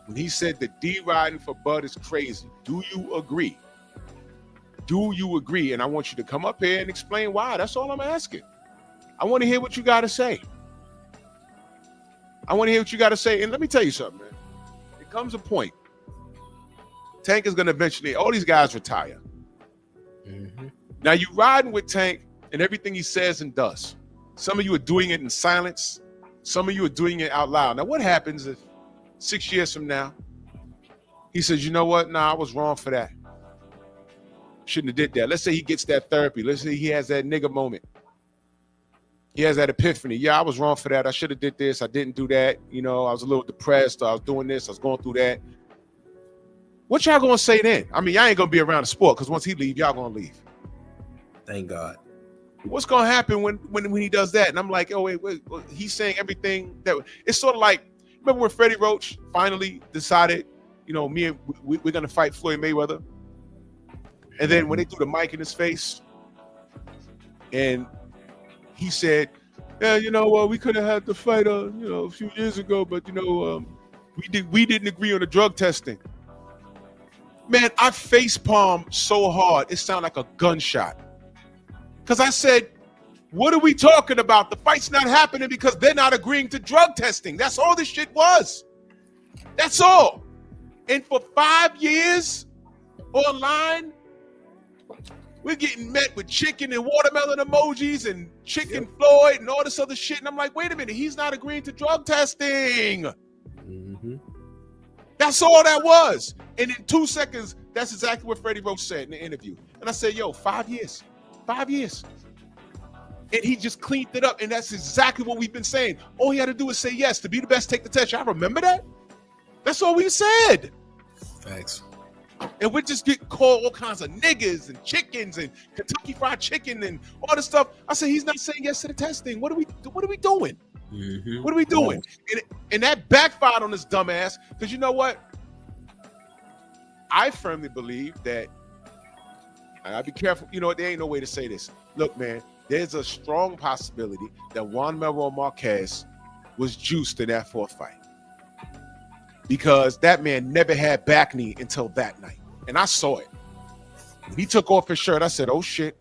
when he said that D riding for Bud is crazy? Do you agree? Do you agree? And I want you to come up here and explain why. That's all I'm asking. I want to hear what you got to say. I want to hear what you got to say. And let me tell you something, man. It comes a point. Tank is going to eventually, all these guys retire. Mm-hmm. Now you riding with Tank and everything he says and does. Some of you are doing it in silence. Some of you are doing it out loud. Now what happens if 6 years from now, he says, you know what? Nah, I was wrong for that. Shouldn't have did that. Let's say he gets that therapy. Let's say he has that nigga moment. He has that epiphany. Yeah, I was wrong for that. I should have did this. I didn't do that. You know, I was a little depressed. I was doing this. I was going through that. What y'all gonna say then? I mean, y'all ain't gonna be around the sport because once he leave, y'all gonna leave. Thank God. What's gonna happen when he does that? And I'm like, oh wait, he's saying everything that it's sort of like, remember when Freddie Roach finally decided, you know, we're gonna fight Floyd Mayweather, and then when they threw the mic in his face, and he said, yeah, you know, we could have had the fight, you know, a few years ago, but you know, we didn't agree on the drug testing. Man, I facepalmed so hard it sounded like a gunshot. Because I said, what are we talking about? The fight's not happening because they're not agreeing to drug testing. That's all this shit was. That's all. And for 5 years online, we're getting met with chicken and watermelon emojis and chicken Floyd and all this other shit. And I'm like, wait a minute, he's not agreeing to drug testing. Mm-hmm. That's all that was. And in 2 seconds, that's exactly what Freddie Roach said in the interview. And I said, yo, 5 years. 5 years. And he just cleaned it up. And that's exactly what we've been saying. All he had to do is say yes. To be the best, take the test. Y'all remember that? That's all we said. Facts. And we just get called all kinds of niggas and chickens and Kentucky Fried Chicken and all this stuff. I said, he's not saying yes to the testing. What are we doing? Mm-hmm. What are we doing? And that backfired on this dumbass. Because you know what? I firmly believe that, and I'll be careful, you know what, there ain't no way to say this. Look, man, there's a strong possibility that Juan Manuel Marquez was juiced in that fourth fight. Because that man never had back knee until that night. And I saw it. When he took off his shirt, I said, oh shit.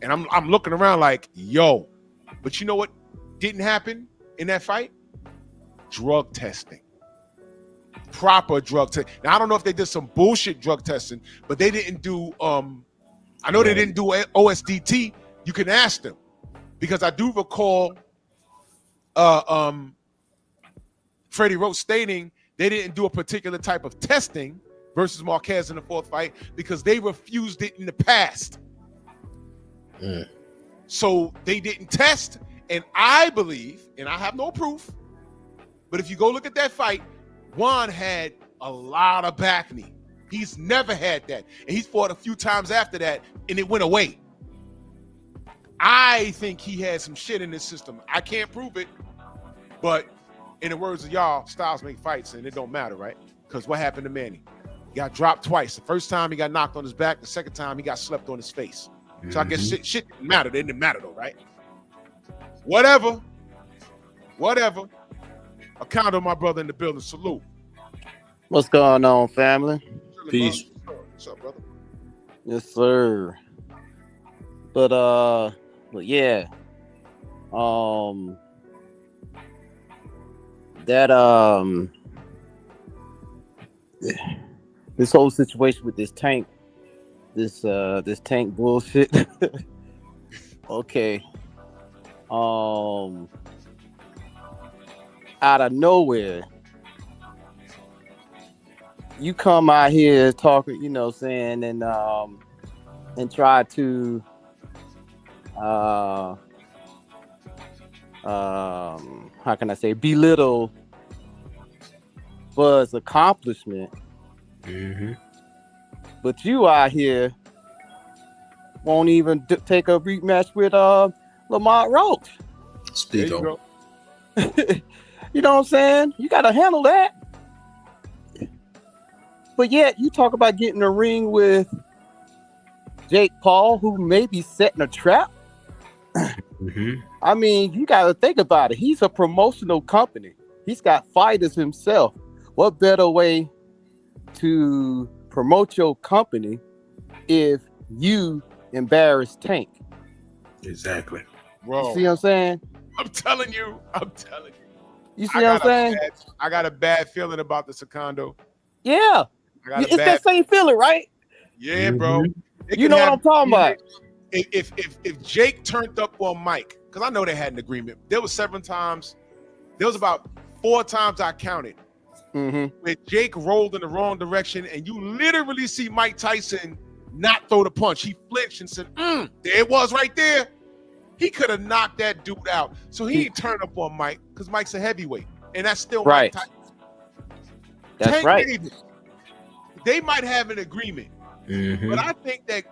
And I'm looking around like, yo. But you know what didn't happen in that fight? Drug testing. Proper drug testing. Now I don't know if they did some bullshit drug testing, but they didn't do I know they didn't do OSDT. You can ask them. Because I do recall Freddie Roach stating they didn't do a particular type of testing versus Marquez in the fourth fight because they refused it in the past. So they didn't test, and I believe, and I have no proof, but if you go look at that fight, Juan had a lot of back knee. He's never had that, and he's fought a few times after that, and it went away. I think he had some shit in his system. I can't prove it, but in the words of y'all, styles make fights, and it don't matter, right? Because what happened to Manny? He got dropped twice. The first time he got knocked on his back. The second time he got slept on his face. So I guess shit didn't matter. It didn't matter though, right? Whatever. Account of my brother in the building. Salute. What's going on, family? Peace. What's up, brother? Yes, sir. But yeah. This whole situation with this tank bullshit. Okay. Out of nowhere, you come out here talking, you know, saying and try to how can I say, belittle Bud's accomplishment. But you out here won't even take a rematch with Lamont Roach. Speak on. You know what I'm saying? You got to handle that. But yet you talk about getting a ring with Jake Paul, who may be setting a trap. I mean, you got to think about it. He's a promotional company. He's got fighters himself. What better way to promote your company if you embarrass Tank? Exactly. Bro, You see what I'm saying? I'm telling you. You see what I'm saying? I got a bad feeling about the Secondo. Yeah. It's that same feeling, right? Yeah, bro. You know what I'm talking about. If Jake turned up on Mike, because I know they had an agreement. There was several times. There was about 4 times I counted where Jake rolled in the wrong direction, and you literally see Mike Tyson not throw the punch. He flinched and said, there it was right there. He could have knocked that dude out. So he ain't turned up on Mike because Mike's a heavyweight. And that's still right. Mike Tyson. That's Tank right. Davis, they might have an agreement. But I think that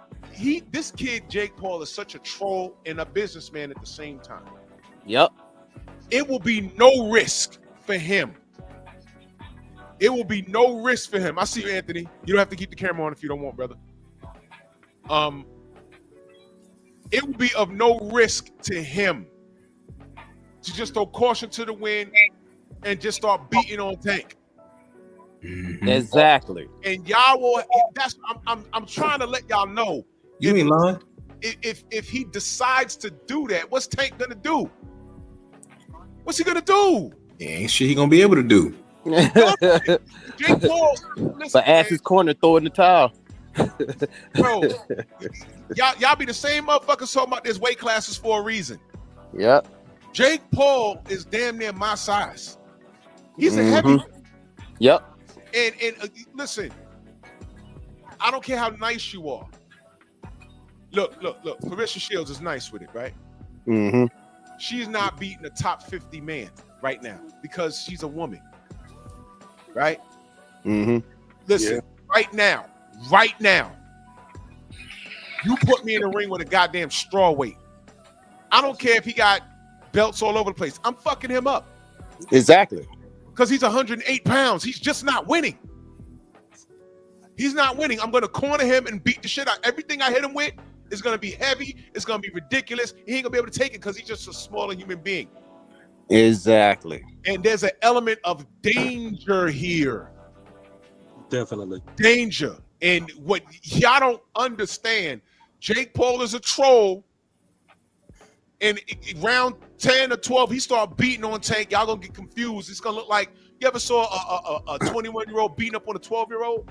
this kid, Jake Paul, is such a troll and a businessman at the same time. Yep. It will be no risk for him. It will be no risk for him. I see you, Anthony. You don't have to keep the camera on if you don't want, brother. It will be of no risk to him to just throw caution to the wind and just start beating on Tank. Exactly. And y'all will. I'm trying to let y'all know. You ain't lying. If he decides to do that, what's Tank gonna do? What's he gonna do? Ain't shit he gonna be able to do. Jake Paul, listen, But ass his corner, throw in the towel. bro, y'all be the same motherfuckers talking about this weight classes for a reason. Yep. Jake Paul is damn near my size. He's a heavyweight. Yep. And listen, I don't care how nice you are. Look. Clarissa Shields is nice with it, right? Mm-hmm. She's not beating a top 50 man right now because she's a woman, right? Mm-hmm. Listen, right now, you put me in the ring with a goddamn straw weight. I don't care if he got belts all over the place. I'm fucking him up. Exactly. Because he's 108 pounds. He's just not winning. He's not winning. I'm going to corner him and beat the shit out. Everything I hit him with is going to be heavy. It's going to be ridiculous. He ain't going to be able to take it because he's just a smaller human being. Exactly. And there's an element of danger here. Definitely. Danger. And what y'all don't understand, Jake Paul is a troll. And round 10 or 12, he started beating on Tank. Y'all gonna get confused. It's gonna look like, you ever saw a 21-year-old beating up on a 12-year-old?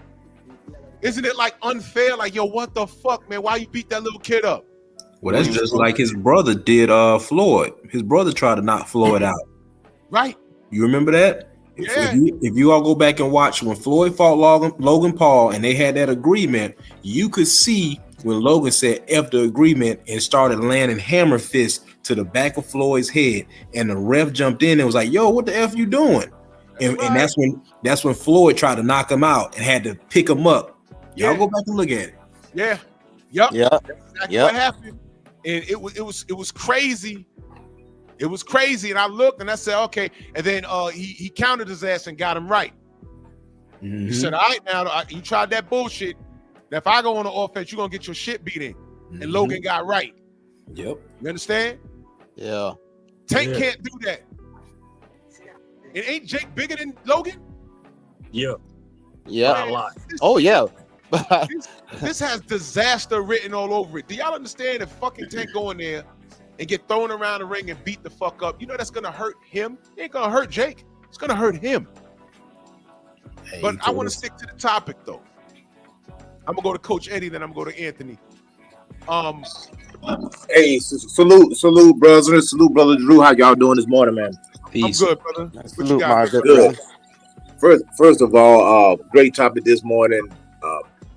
Isn't it like unfair? Like, yo, what the fuck, man? Why you beat that little kid up? Well, that's just like his brother did Floyd. His brother tried to knock Floyd out. Right. You remember that? Yeah. If you all go back and watch when Floyd fought Logan Paul and they had that agreement, you could see when Logan said F the agreement and started landing hammer fists to the back of Floyd's head, and the ref jumped in and was like, yo, what the F you doing? And that's when Floyd tried to knock him out and had to pick him up. Y'all go back and look at it. Yeah. Yep. Yeah. That's exactly what happened. And it was crazy. It was crazy. And I looked and I said, okay. And then he countered his ass and got him right. Mm-hmm. He said, all right, now you tried that bullshit. Now if I go on the offense, you're gonna get your shit beat in. Mm-hmm. And Logan got right. Yep. You understand? Yeah. Tank can't do that. And ain't Jake bigger than Logan? Yeah. Yeah. A lot. Oh yeah. This has disaster written all over it. Do y'all understand if fucking Tank go in there and get thrown around the ring and beat the fuck up, you know that's gonna hurt him? It ain't gonna hurt Jake. It's gonna hurt him. Hey, but I want to stick to the topic though. I'm gonna go to Coach Eddie, then I'm gonna go to Anthony. Hey, salute, brothers. Salute, brother Drew. How y'all doing this morning, man? Peace. I'm good, brother. What Salute, you got, my brother? good brother. First of all, great topic this morning.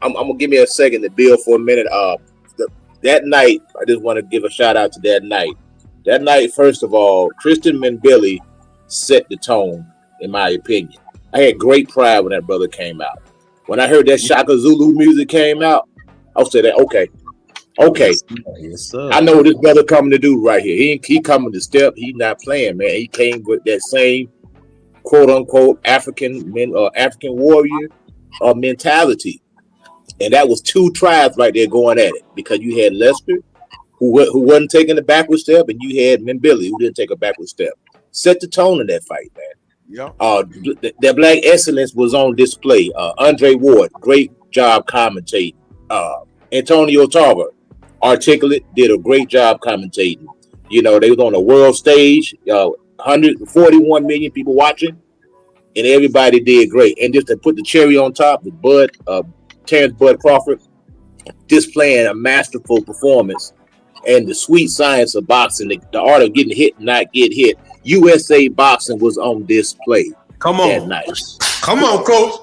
I'm gonna give me a second to build for a minute. That night, I just want to give a shout out to that night. That night, first of all, Christian Mbili set the tone, in my opinion. I had great pride when that brother came out. When I heard that Shaka Zulu music came out, I said, okay, Yes, sir. I know what this brother coming to do right here. He coming to step. He not playing, man. He came with that same quote unquote African warrior mentality, and that was two tribes right there going at it, because you had Lester who wasn't taking a backward step, and you had Mbili who didn't take a backward step. Set the tone in that fight, man. Yeah. That black excellence was on display. Andre Ward, great job commentating. Antonio Tarver, articulate, did a great job commentating. You know, they was on a world stage, 141 million people watching, and everybody did great. And just to put the cherry on top, Terrence Bud Crawford displaying a masterful performance and the sweet science of boxing, the art of getting hit and not get hit. USA Boxing was on display. Come that on. night. Come on, coach.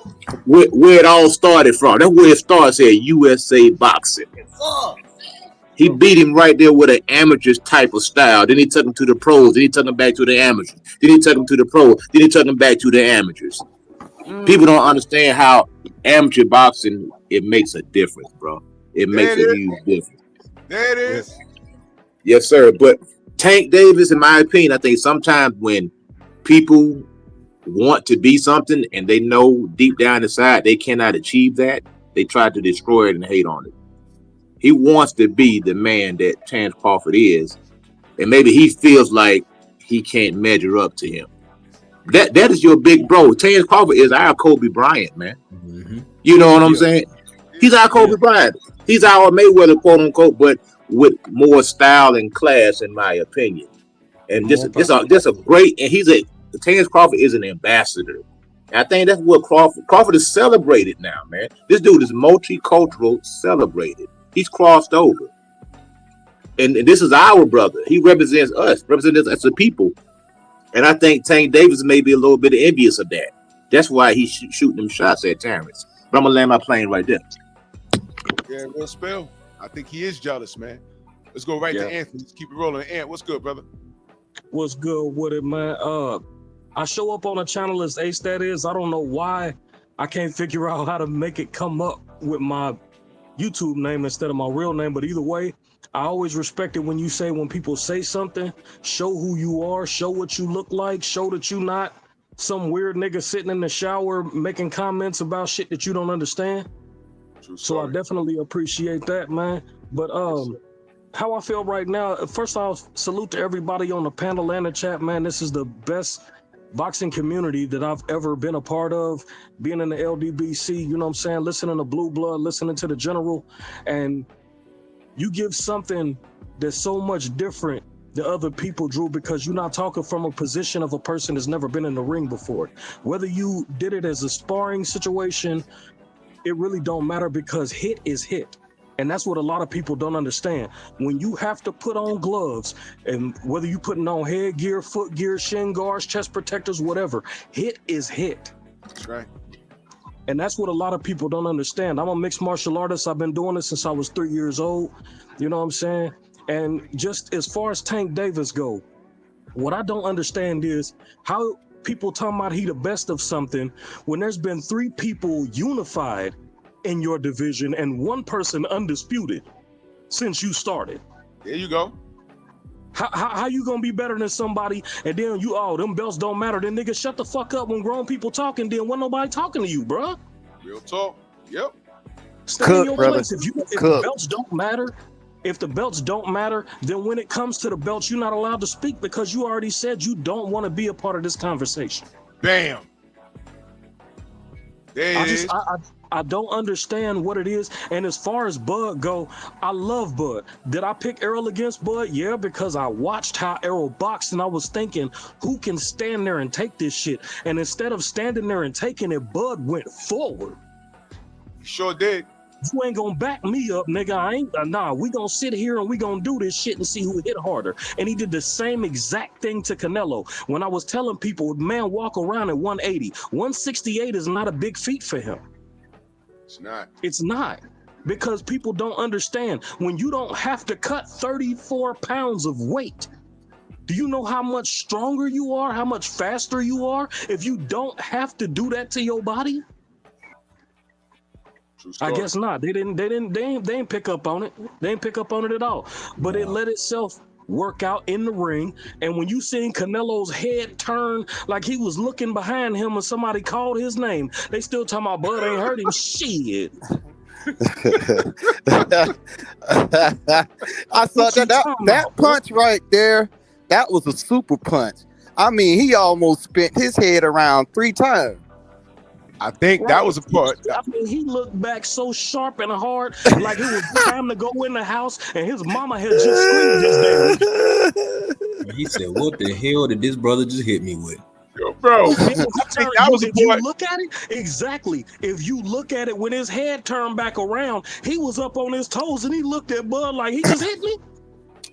Where it all started from. That's where it starts at, USA Boxing. He beat him right there with an amateur's type of style. Then he took him to the pros. Then he took him back to the amateurs. Then he took him to the pros. Then he took him back to the amateurs. People don't understand how amateur boxing, it makes a difference, bro. It makes a huge difference. There it is. Yes, sir. But Tank Davis, in my opinion, I think sometimes when people want to be something and they know deep down inside they cannot achieve that, they try to destroy it and hate on it. He wants to be the man that Terrence Crawford is, and maybe he feels like he can't measure up to him. That is your big bro. Terrence Crawford is our Kobe Bryant, man. Mm-hmm. You know what I'm saying? He's our Kobe Bryant. He's our Mayweather, quote unquote, but with more style and class, in my opinion. And this a great. And Terrence Crawford is an ambassador. And I think that's what Crawford is celebrated now, man. This dude is multicultural, celebrated. He's crossed over, and this is our brother. He represents us, as a people. And I think Tank Davis may be a little bit envious of that. That's why he's shooting them shots at Terrence. But I'm gonna land my plane right there. Yeah, real spell. I think he is jealous, man. Let's go right to Anthony. Let's keep it rolling. Ant, what's good, brother? What's good with it, man? I show up on a channel as Ace that is. I don't know why I can't figure out how to make it come up with my YouTube name instead of my real name. But either way, I always respect it when you say, when people say something, show who you are, show what you look like, show that you not some weird nigga sitting in the shower making comments about shit that you don't understand. So I definitely appreciate that, man. But how I feel right now, first off, salute to everybody on the panel and the chat, man. This is the best boxing community that I've ever been a part of, being in the LDBC, you know what I'm saying, listening to Blue Blood, listening to the General, and you give something that's so much different than other people, Drew, because you're not talking from a position of a person that's never been in the ring before. Whether you did it as a sparring situation, it really don't matter, because hit is hit. And that's what a lot of people don't understand. When you have to put on gloves, and whether you putting on headgear, foot gear, shin guards, chest protectors, whatever, hit is hit. That's right. And that's what a lot of people don't understand. I'm a mixed martial artist. I've been doing this since I was 3 years old. You know what I'm saying? And just as far as Tank Davis go, what I don't understand is how people talking about he the best of something when there's been 3 people unified in your division and 1 person undisputed since you started. There you go. How you gonna be better than somebody and then you, oh, them belts don't matter? Then nigga, shut the fuck up when grown people talking. Then when nobody talking to you, bro. Real talk. Yep. Stay in your place. If the belts don't matter, if the belts don't matter, then when it comes to the belts, you're not allowed to speak, because you already said you don't want to be a part of this conversation. Bam. There it is. I don't understand what it is. And as far as Bud go, I love Bud. Did I pick Errol against Bud? Yeah, because I watched how Errol boxed and I was thinking, who can stand there and take this shit? And instead of standing there and taking it, Bud went forward. Sure did. You ain't gonna back me up, nigga. Nah, we gonna sit here and we gonna do this shit and see who hit harder. And he did the same exact thing to Canelo. When I was telling people, man, walk around at 180. 168 is not a big feat for him. It's not. It's not, because people don't understand. When you don't have to cut 34 pounds of weight, do you know how much stronger you are, how much faster you are if you don't have to do that to your body? I guess not. They didn't pick up on it. They didn't pick up on it at all. But it let itself work out in the ring. And when you seen Canelo's head turn like he was looking behind him and somebody called his name, they still talking about Bud ain't hurt him. Shit. I saw that punch right there. That was a super punch. I mean, he almost spent his head around 3 times. I think that was a part. I mean, he looked back so sharp and hard, like it was time to go in the house, and his mama had just screamed his damn. He said, "What the hell did this brother just hit me with?" Yo, bro, if you look at it, exactly. If you look at it, when his head turned back around, he was up on his toes, and he looked at Bud like, he just hit me.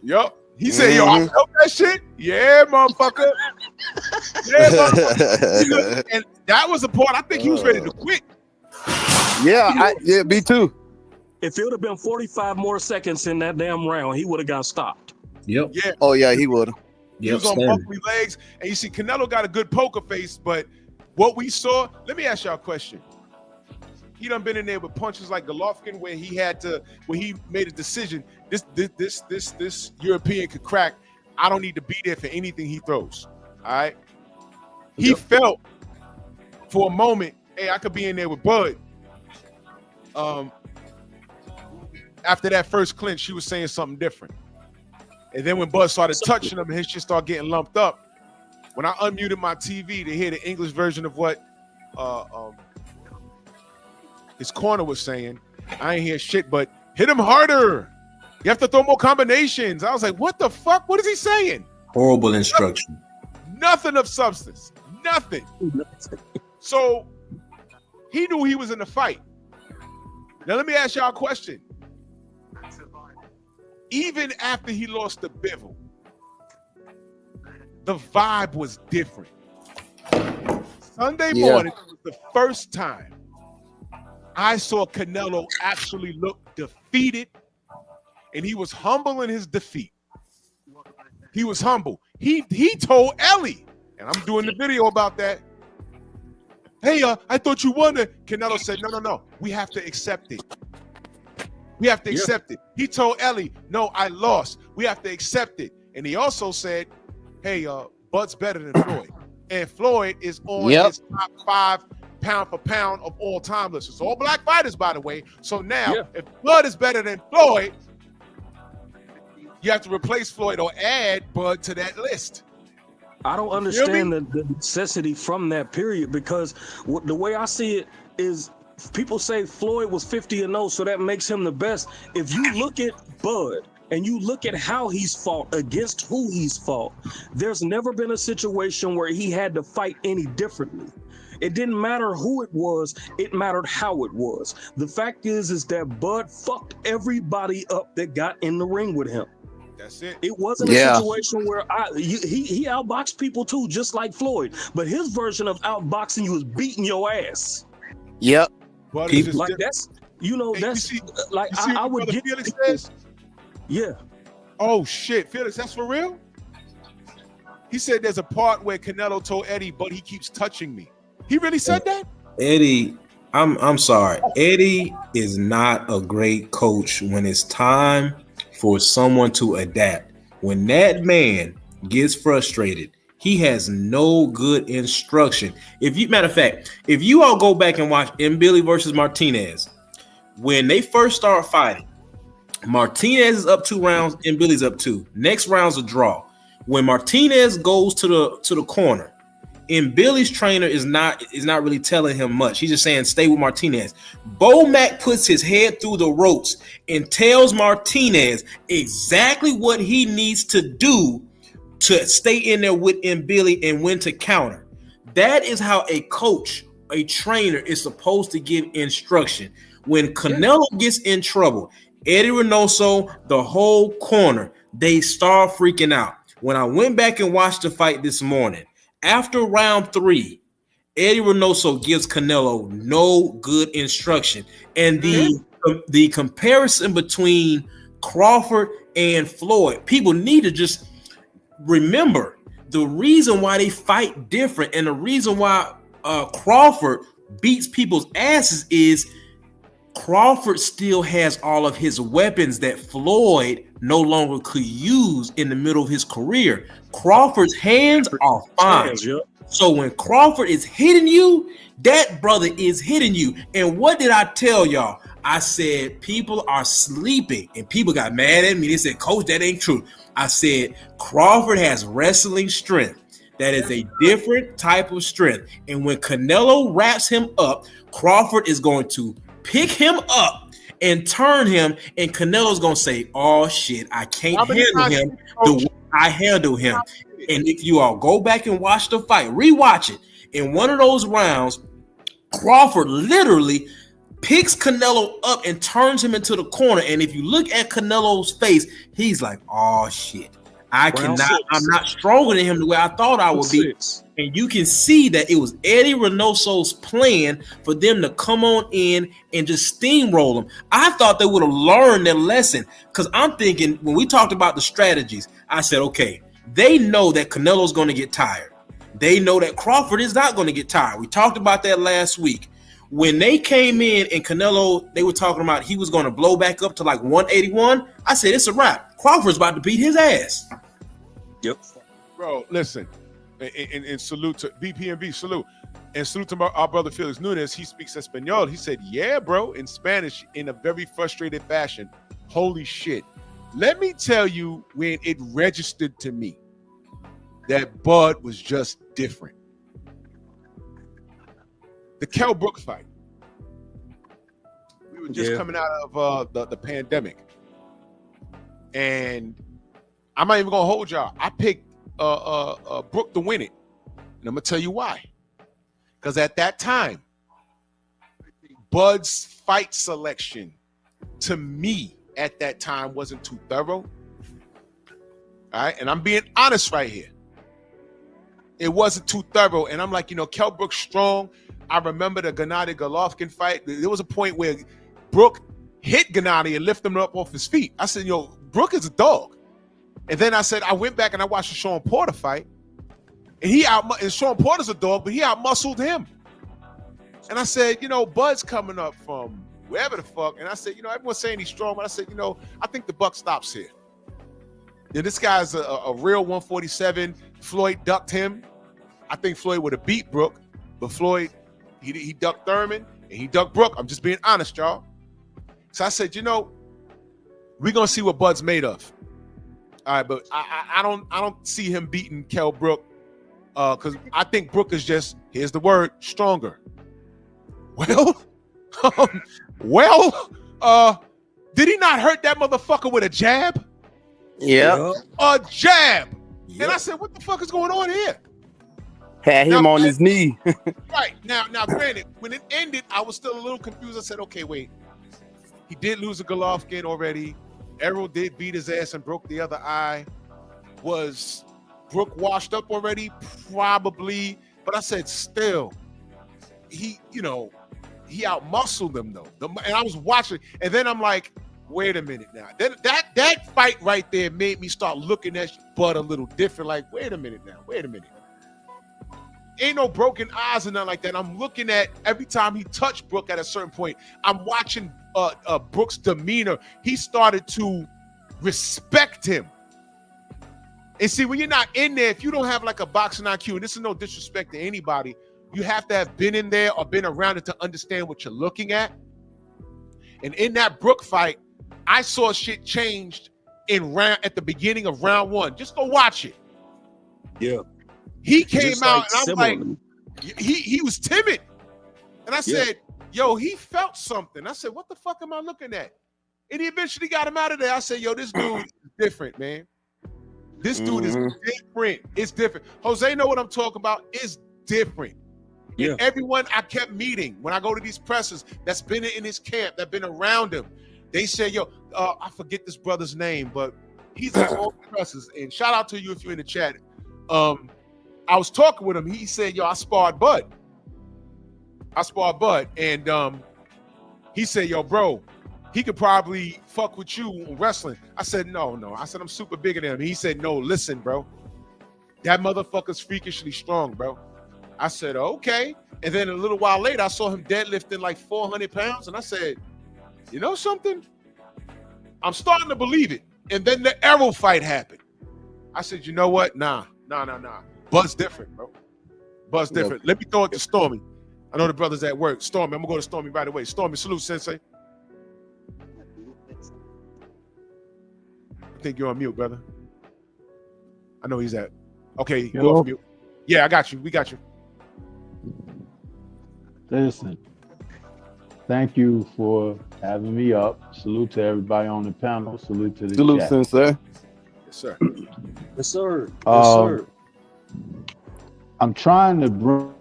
Yup. He said, yo, I felt that shit. Yeah, motherfucker. Yeah, motherfucker. And that was the part I think he was ready to quit. Yeah, me too. If it would have been 45 more seconds in that damn round, he would have got stopped. Yep. Yeah. Oh, yeah, he would have. He was on bumpy legs. And you see, Canelo got a good poker face, but what we saw, let me ask y'all a question. He done been in there with punches like Golovkin, where he made a decision. This European could crack. I don't need to be there for anything he throws. All right. He felt for a moment, hey, I could be in there with Bud. After that first clinch, she was saying something different. And then when Bud started touching him and his shit started getting lumped up, when I unmuted my TV to hear the English version of what his corner was saying, I ain't hear shit, but hit him harder. You have to throw more combinations. I was like, what the fuck? What is he saying? Horrible instruction. Nothing of substance. Nothing. So he knew he was in the fight. Now let me ask y'all a question. Even after he lost to Bivol, the vibe was different. Sunday Yeah. morning was the first time I saw Canelo actually look defeated, and he was humble in his defeat. He was humble. He told Ellie, and I'm doing the video about that. Hey, I thought you won it. Canelo said, no. We have to accept it. We have to accept it. He told Ellie, no, I lost. We have to accept it. And he also said, hey, Bud's better than Floyd. And Floyd is on his top 5 pound for pound of all time list. It's all black fighters, by the way. So now, if Bud is better than Floyd, you have to replace Floyd or add Bud to that list. I don't understand the necessity from that period, because the way I see it is people say Floyd was 50-0, so that makes him the best. If you look at Bud and you look at how he's fought against who he's fought, there's never been a situation where he had to fight any differently. It didn't matter who it was, it mattered how it was. The fact is that Bud fucked everybody up that got in the ring with him. That's it. It wasn't a situation where he outboxed people too, just like Floyd. But his version of outboxing you was beating your ass. Yep. But Like that's, that's like I would get Felix says? Yeah. Oh shit, Felix, that's for real? He said there's a part where Canelo told Eddie, but he keeps touching me. He really said that? Eddie, I'm sorry. Eddie is not a great coach when it's time for someone to adapt. When that man gets frustrated, he has no good instruction. Matter of fact, if you all go back and watch Billy versus Martinez, when they first start fighting, Martinez is up 2 rounds and Billy's up 2. Next round's a draw. When Martinez goes to the corner, and Billy's trainer is not really telling him much. He's just saying, stay with Martinez. Bo Mack puts his head through the ropes and tells Martinez exactly what he needs to do to stay in there with Billy and when to counter. That is how a coach, a trainer, is supposed to give instruction. When Canelo gets in trouble, Eddie Reynoso, the whole corner, they start freaking out. When I went back and watched the fight this morning, after round 3, Eddie Reynoso gives Canelo no good instruction. And the comparison between Crawford and Floyd, people need to just remember the reason why they fight different, and the reason why Crawford beats people's asses is Crawford still has all of his weapons that Floyd no longer could use in the middle of his career. Crawford's hands are fine. So when Crawford is hitting you, that brother is hitting you. And what did I tell y'all? I said people are sleeping, and people got mad at me. They said, Coach, that ain't true. I said Crawford has wrestling strength. That is a different type of strength. And when Canelo wraps him up, Crawford is going to pick him up and turn him, and Canelo's gonna say, oh shit, I can't handle him the way I handle him. And if you all go back and watch the fight, rewatch it, in one of those rounds, Crawford literally picks Canelo up and turns him into the corner. And if you look at Canelo's face, he's like, oh shit, I'm not stronger than him the way I thought I would be. And you can see that it was Eddie Reynoso's plan for them to come on in and just steamroll them. I thought they would have learned their lesson, because I'm thinking when we talked about the strategies, I said, okay, they know that Canelo's going to get tired. They know that Crawford is not going to get tired. We talked about that last week. When they came in and Canelo, they were talking about he was going to blow back up to like 181. I said, it's a wrap. Crawford's about to beat his ass. Yep. Bro, listen. And salute to BPMV, salute. And salute to our brother Felix Nunes. He speaks Espanol. He said, yeah, bro, in Spanish, in a very frustrated fashion. Holy shit. Let me tell you when it registered to me that Bud was just different. The Kell Brook fight. We were just coming out of the pandemic. And I'm not even going to hold y'all. I picked Brook to win it. And I'm going to tell you why. Because at that time, Bud's fight selection, to me, at that time, wasn't too thorough. All right? And I'm being honest right here. it wasn't too thorough. And I'm like, Kell Brook's strong. I remember the Gennady Golovkin fight. There was a point where Brook hit Gennady and lifted him up off his feet. I said, Brook is a dog. And then I went back and I watched the Sean Porter fight. And Sean Porter's a dog, but he out-muscled him. And I said, Bud's coming up from wherever the fuck. And I said, everyone's saying he's strong, but I said, I think the buck stops here. This guy's a real 147. Floyd ducked him. I think Floyd would have beat Brook, but Floyd, he ducked Thurman and he ducked Brook. I'm just being honest, y'all. So I said, we're gonna see what Bud's made of. All right, but I don't see him beating Kell Brook because I think Brook is just, here's the word, stronger. Well, did he not hurt that motherfucker with a jab? Yeah. A jab. Yep. And I said, what the fuck is going on here? Had him on his knee. Right. Now, granted, when it ended, I was still a little confused. I said, okay, wait. He did lose a Golovkin already. Errol did beat his ass and broke the other eye. Was Brook washed up already? Probably. But I said, still, he out-muscled him, though. And I was watching. And then I'm like, wait a minute now. That fight right there made me start looking at Bud a little different. Like, wait a minute now. Wait a minute. Ain't no broken eyes or nothing like that. I'm looking at every time he touched Brook at a certain point. I'm watching Brook's demeanor. He started to respect him. And see, when you're not in there, if you don't have like a boxing IQ, and this is no disrespect to anybody, you have to have been in there or been around it to understand what you're looking at. And in that Brook fight, I saw shit changed at the beginning of round 1. Just go watch it. Yeah. He came Just out and I'm similarly. like, he was timid. And I said, he felt something. I said, what the fuck am I looking at? And he eventually got him out of there. I said, this dude is different, man. This dude is different. It's different. Jose know what I'm talking about. It's different. Yeah. And everyone I kept meeting when I go to these presses that's been in his camp, that been around him, they say, I forget this brother's name, but he's at all presses. And shout out to you if you're in the chat. I was talking with him. He said, I sparred Bud. And he said, bro, he could probably fuck with you in wrestling. I said, no. I said, I'm super bigger than him. He said, no, listen, bro. That motherfucker's freakishly strong, bro. I said, okay. And then a little while later, I saw him deadlifting like 400 pounds. And I said, you know something? I'm starting to believe it. And then the Errol fight happened. I said, you know what? Nah. Bud's different, bro. Bud's different. Let me throw it to Stormy. I know the brother's at work. Stormy, I'm going to go to Stormy right away. Stormy, salute, Sensei. I think you're on mute, brother. I know he's at. Okay, go off mute. Yeah, I got you. We got you. Listen, thank you for having me up. Salute to everybody on the panel. Salute to the chat. Sensei. Yes, sir. Yes, sir. Yes, sir. I'm trying to bring.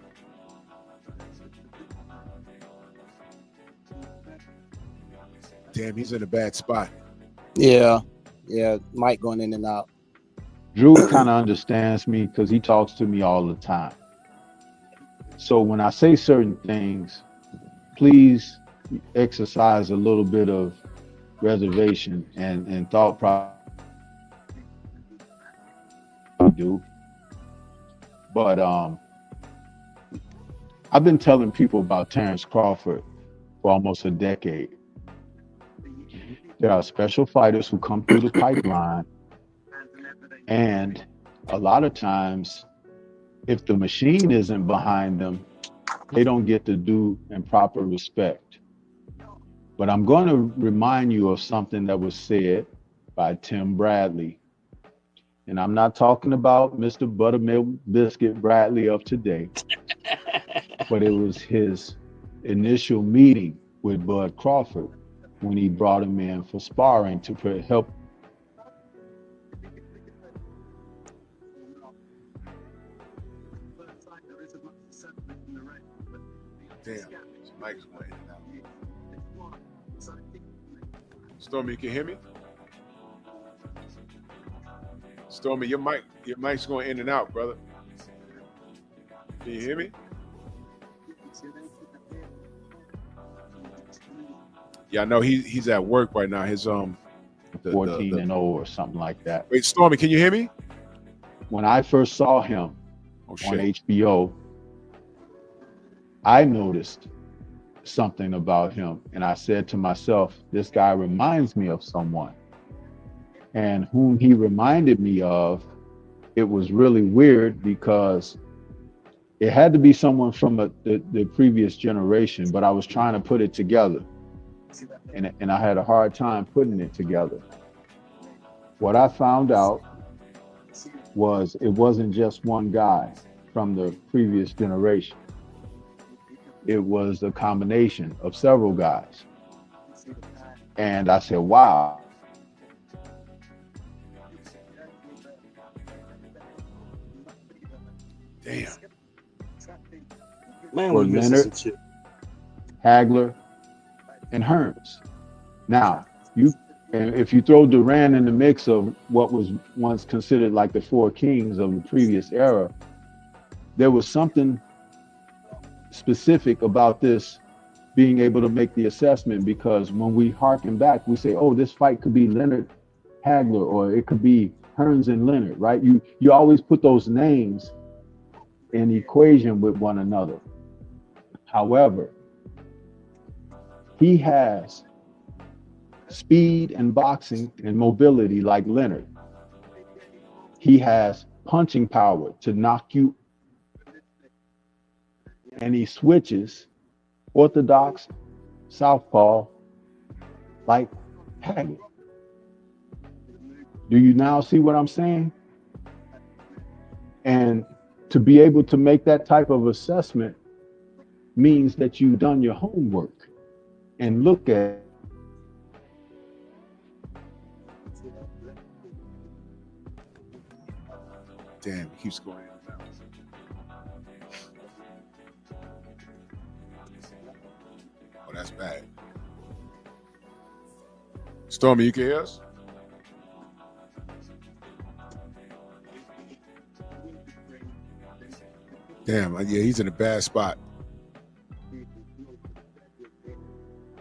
Damn, he's in a bad spot. Yeah, Mike going in and out. Drew kind of understands me because he talks to me all the time. So when I say certain things, please exercise a little bit of reservation and thought process. Do. But I've been telling people about Terrence Crawford for almost a decade. There are special fighters who come through the pipeline, and a lot of times, if the machine isn't behind them, they don't get the due and proper respect. But I'm going to remind you of something that was said by Tim Bradley. And I'm not talking about Mr. Buttermilk Biscuit Bradley of today, but it was his initial meeting with Bud Crawford when he brought him in for sparring to help. Damn, Mike's going out. Stormy, you can hear me? Stormy, your mic's going in and out, brother. Can you hear me? Yeah, I know he's at work right now. His 14-0 or something like that. Wait, Stormy, can you hear me? When I first saw him Oh on shit. HBO, I noticed something about him, and I said to myself, this guy reminds me of someone. And whom he reminded me of, it was really weird because it had to be someone from the previous generation, but I was trying to put it together. And I had a hard time putting it together. What I found out was it wasn't just one guy from the previous generation. It was a combination of several guys. And I said, wow. Damn. Man, For we missing Leonard, some shit. Hagler, and Hearns. Now, if you throw Duran in the mix of what was once considered like the four kings of the previous era, there was something specific about this being able to make the assessment, because when we harken back, we say, oh, this fight could be Leonard Hagler, or it could be Hearns and Leonard, right? You always put those names in equation with one another. However, he has speed and boxing and mobility like Leonard. He has punching power to knock you, and he switches orthodox, southpaw like Hagler. Do you now see what I'm saying? And to be able to make that type of assessment means that you've done your homework and look at Damn, it keeps going in and out. Oh, that's bad. Stormy, you can hear us? Damn, yeah, he's in a bad spot. Yeah,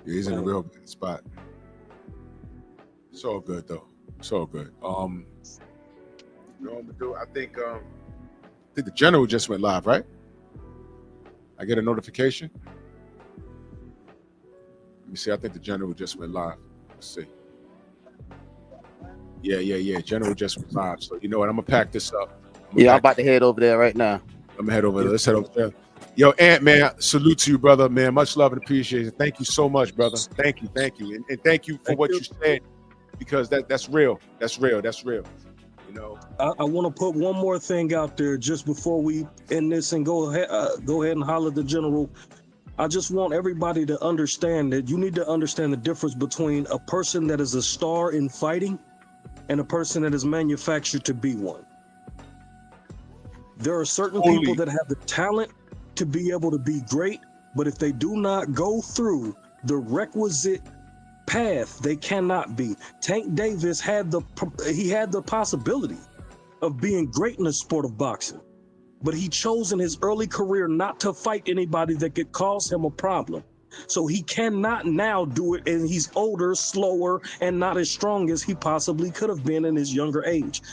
he's in a real bad spot. It's all good though. It's all good. You know what I'm gonna do? I think the general just went live, right? I get a notification. Let me see. I think the general just went live. Let's see. Yeah. General just went live. So you know what? I'm gonna pack this up. I'm about to head over there right now. I'm gonna head over there. Let's head over there. Yo, Ant, man, salute to you, brother, man. Much love and appreciation. Thank you so much, brother. Thank you. And thank you for what you said, because that's real. That's real. You know. I want to put one more thing out there just before we end this and go ahead and holler at the general. I just want everybody to understand that you need to understand the difference between a person that is a star in fighting and a person that is manufactured to be one. There are certain people that have the talent to be able to be great, but if they do not go through the requisite path, they cannot be. Tank Davis had the possibility of being great in the sport of boxing, but he chose in his early career not to fight anybody that could cause him a problem. So he cannot now do it, and he's older, slower, and not as strong as he possibly could have been in his younger age.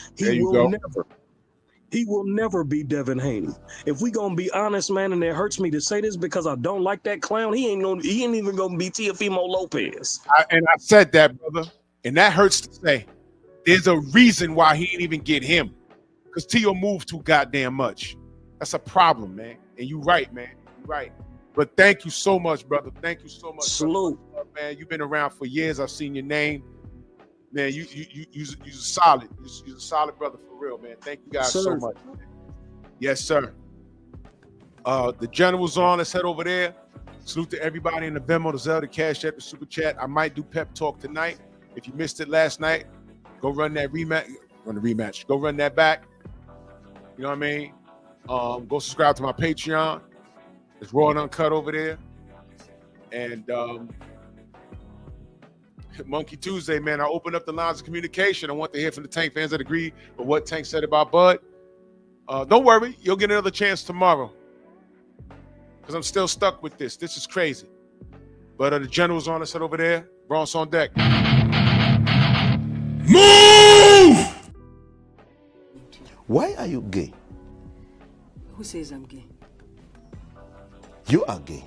He will never be Devin Haney. If we gonna be honest, man, and it hurts me to say this because I don't like that clown, he ain't even gonna be Teofimo Lopez. I said that, brother, and that hurts to say. There's a reason why he didn't even get him, because Tio moved too goddamn much. That's a problem, man. And you right, man. You right. But thank you so much, brother. Thank you so much. Salute, brother. Man. You've been around for years. I've seen your name. Man, you're solid. You're a solid brother for real, man. Thank you guys so much. Yes, sir. The general's on. Let's head over there. Salute to everybody in the Venmo, the Zelle, the Cash App, the Super Chat. I might do pep talk tonight. If you missed it last night, go run that rematch. Go run that back. You know what I mean? Go subscribe to my Patreon. It's Raw and Uncut over there. And Monkey Tuesday, man, I opened up the lines of communication. I want to hear from the Tank fans that agree with what Tank said about Bud. Don't worry, you'll get another chance tomorrow. because I'm still stuck with this. This is crazy. But the general's on us over there. Bronx on deck. Move! Why are you gay? Who says I'm gay? You are gay.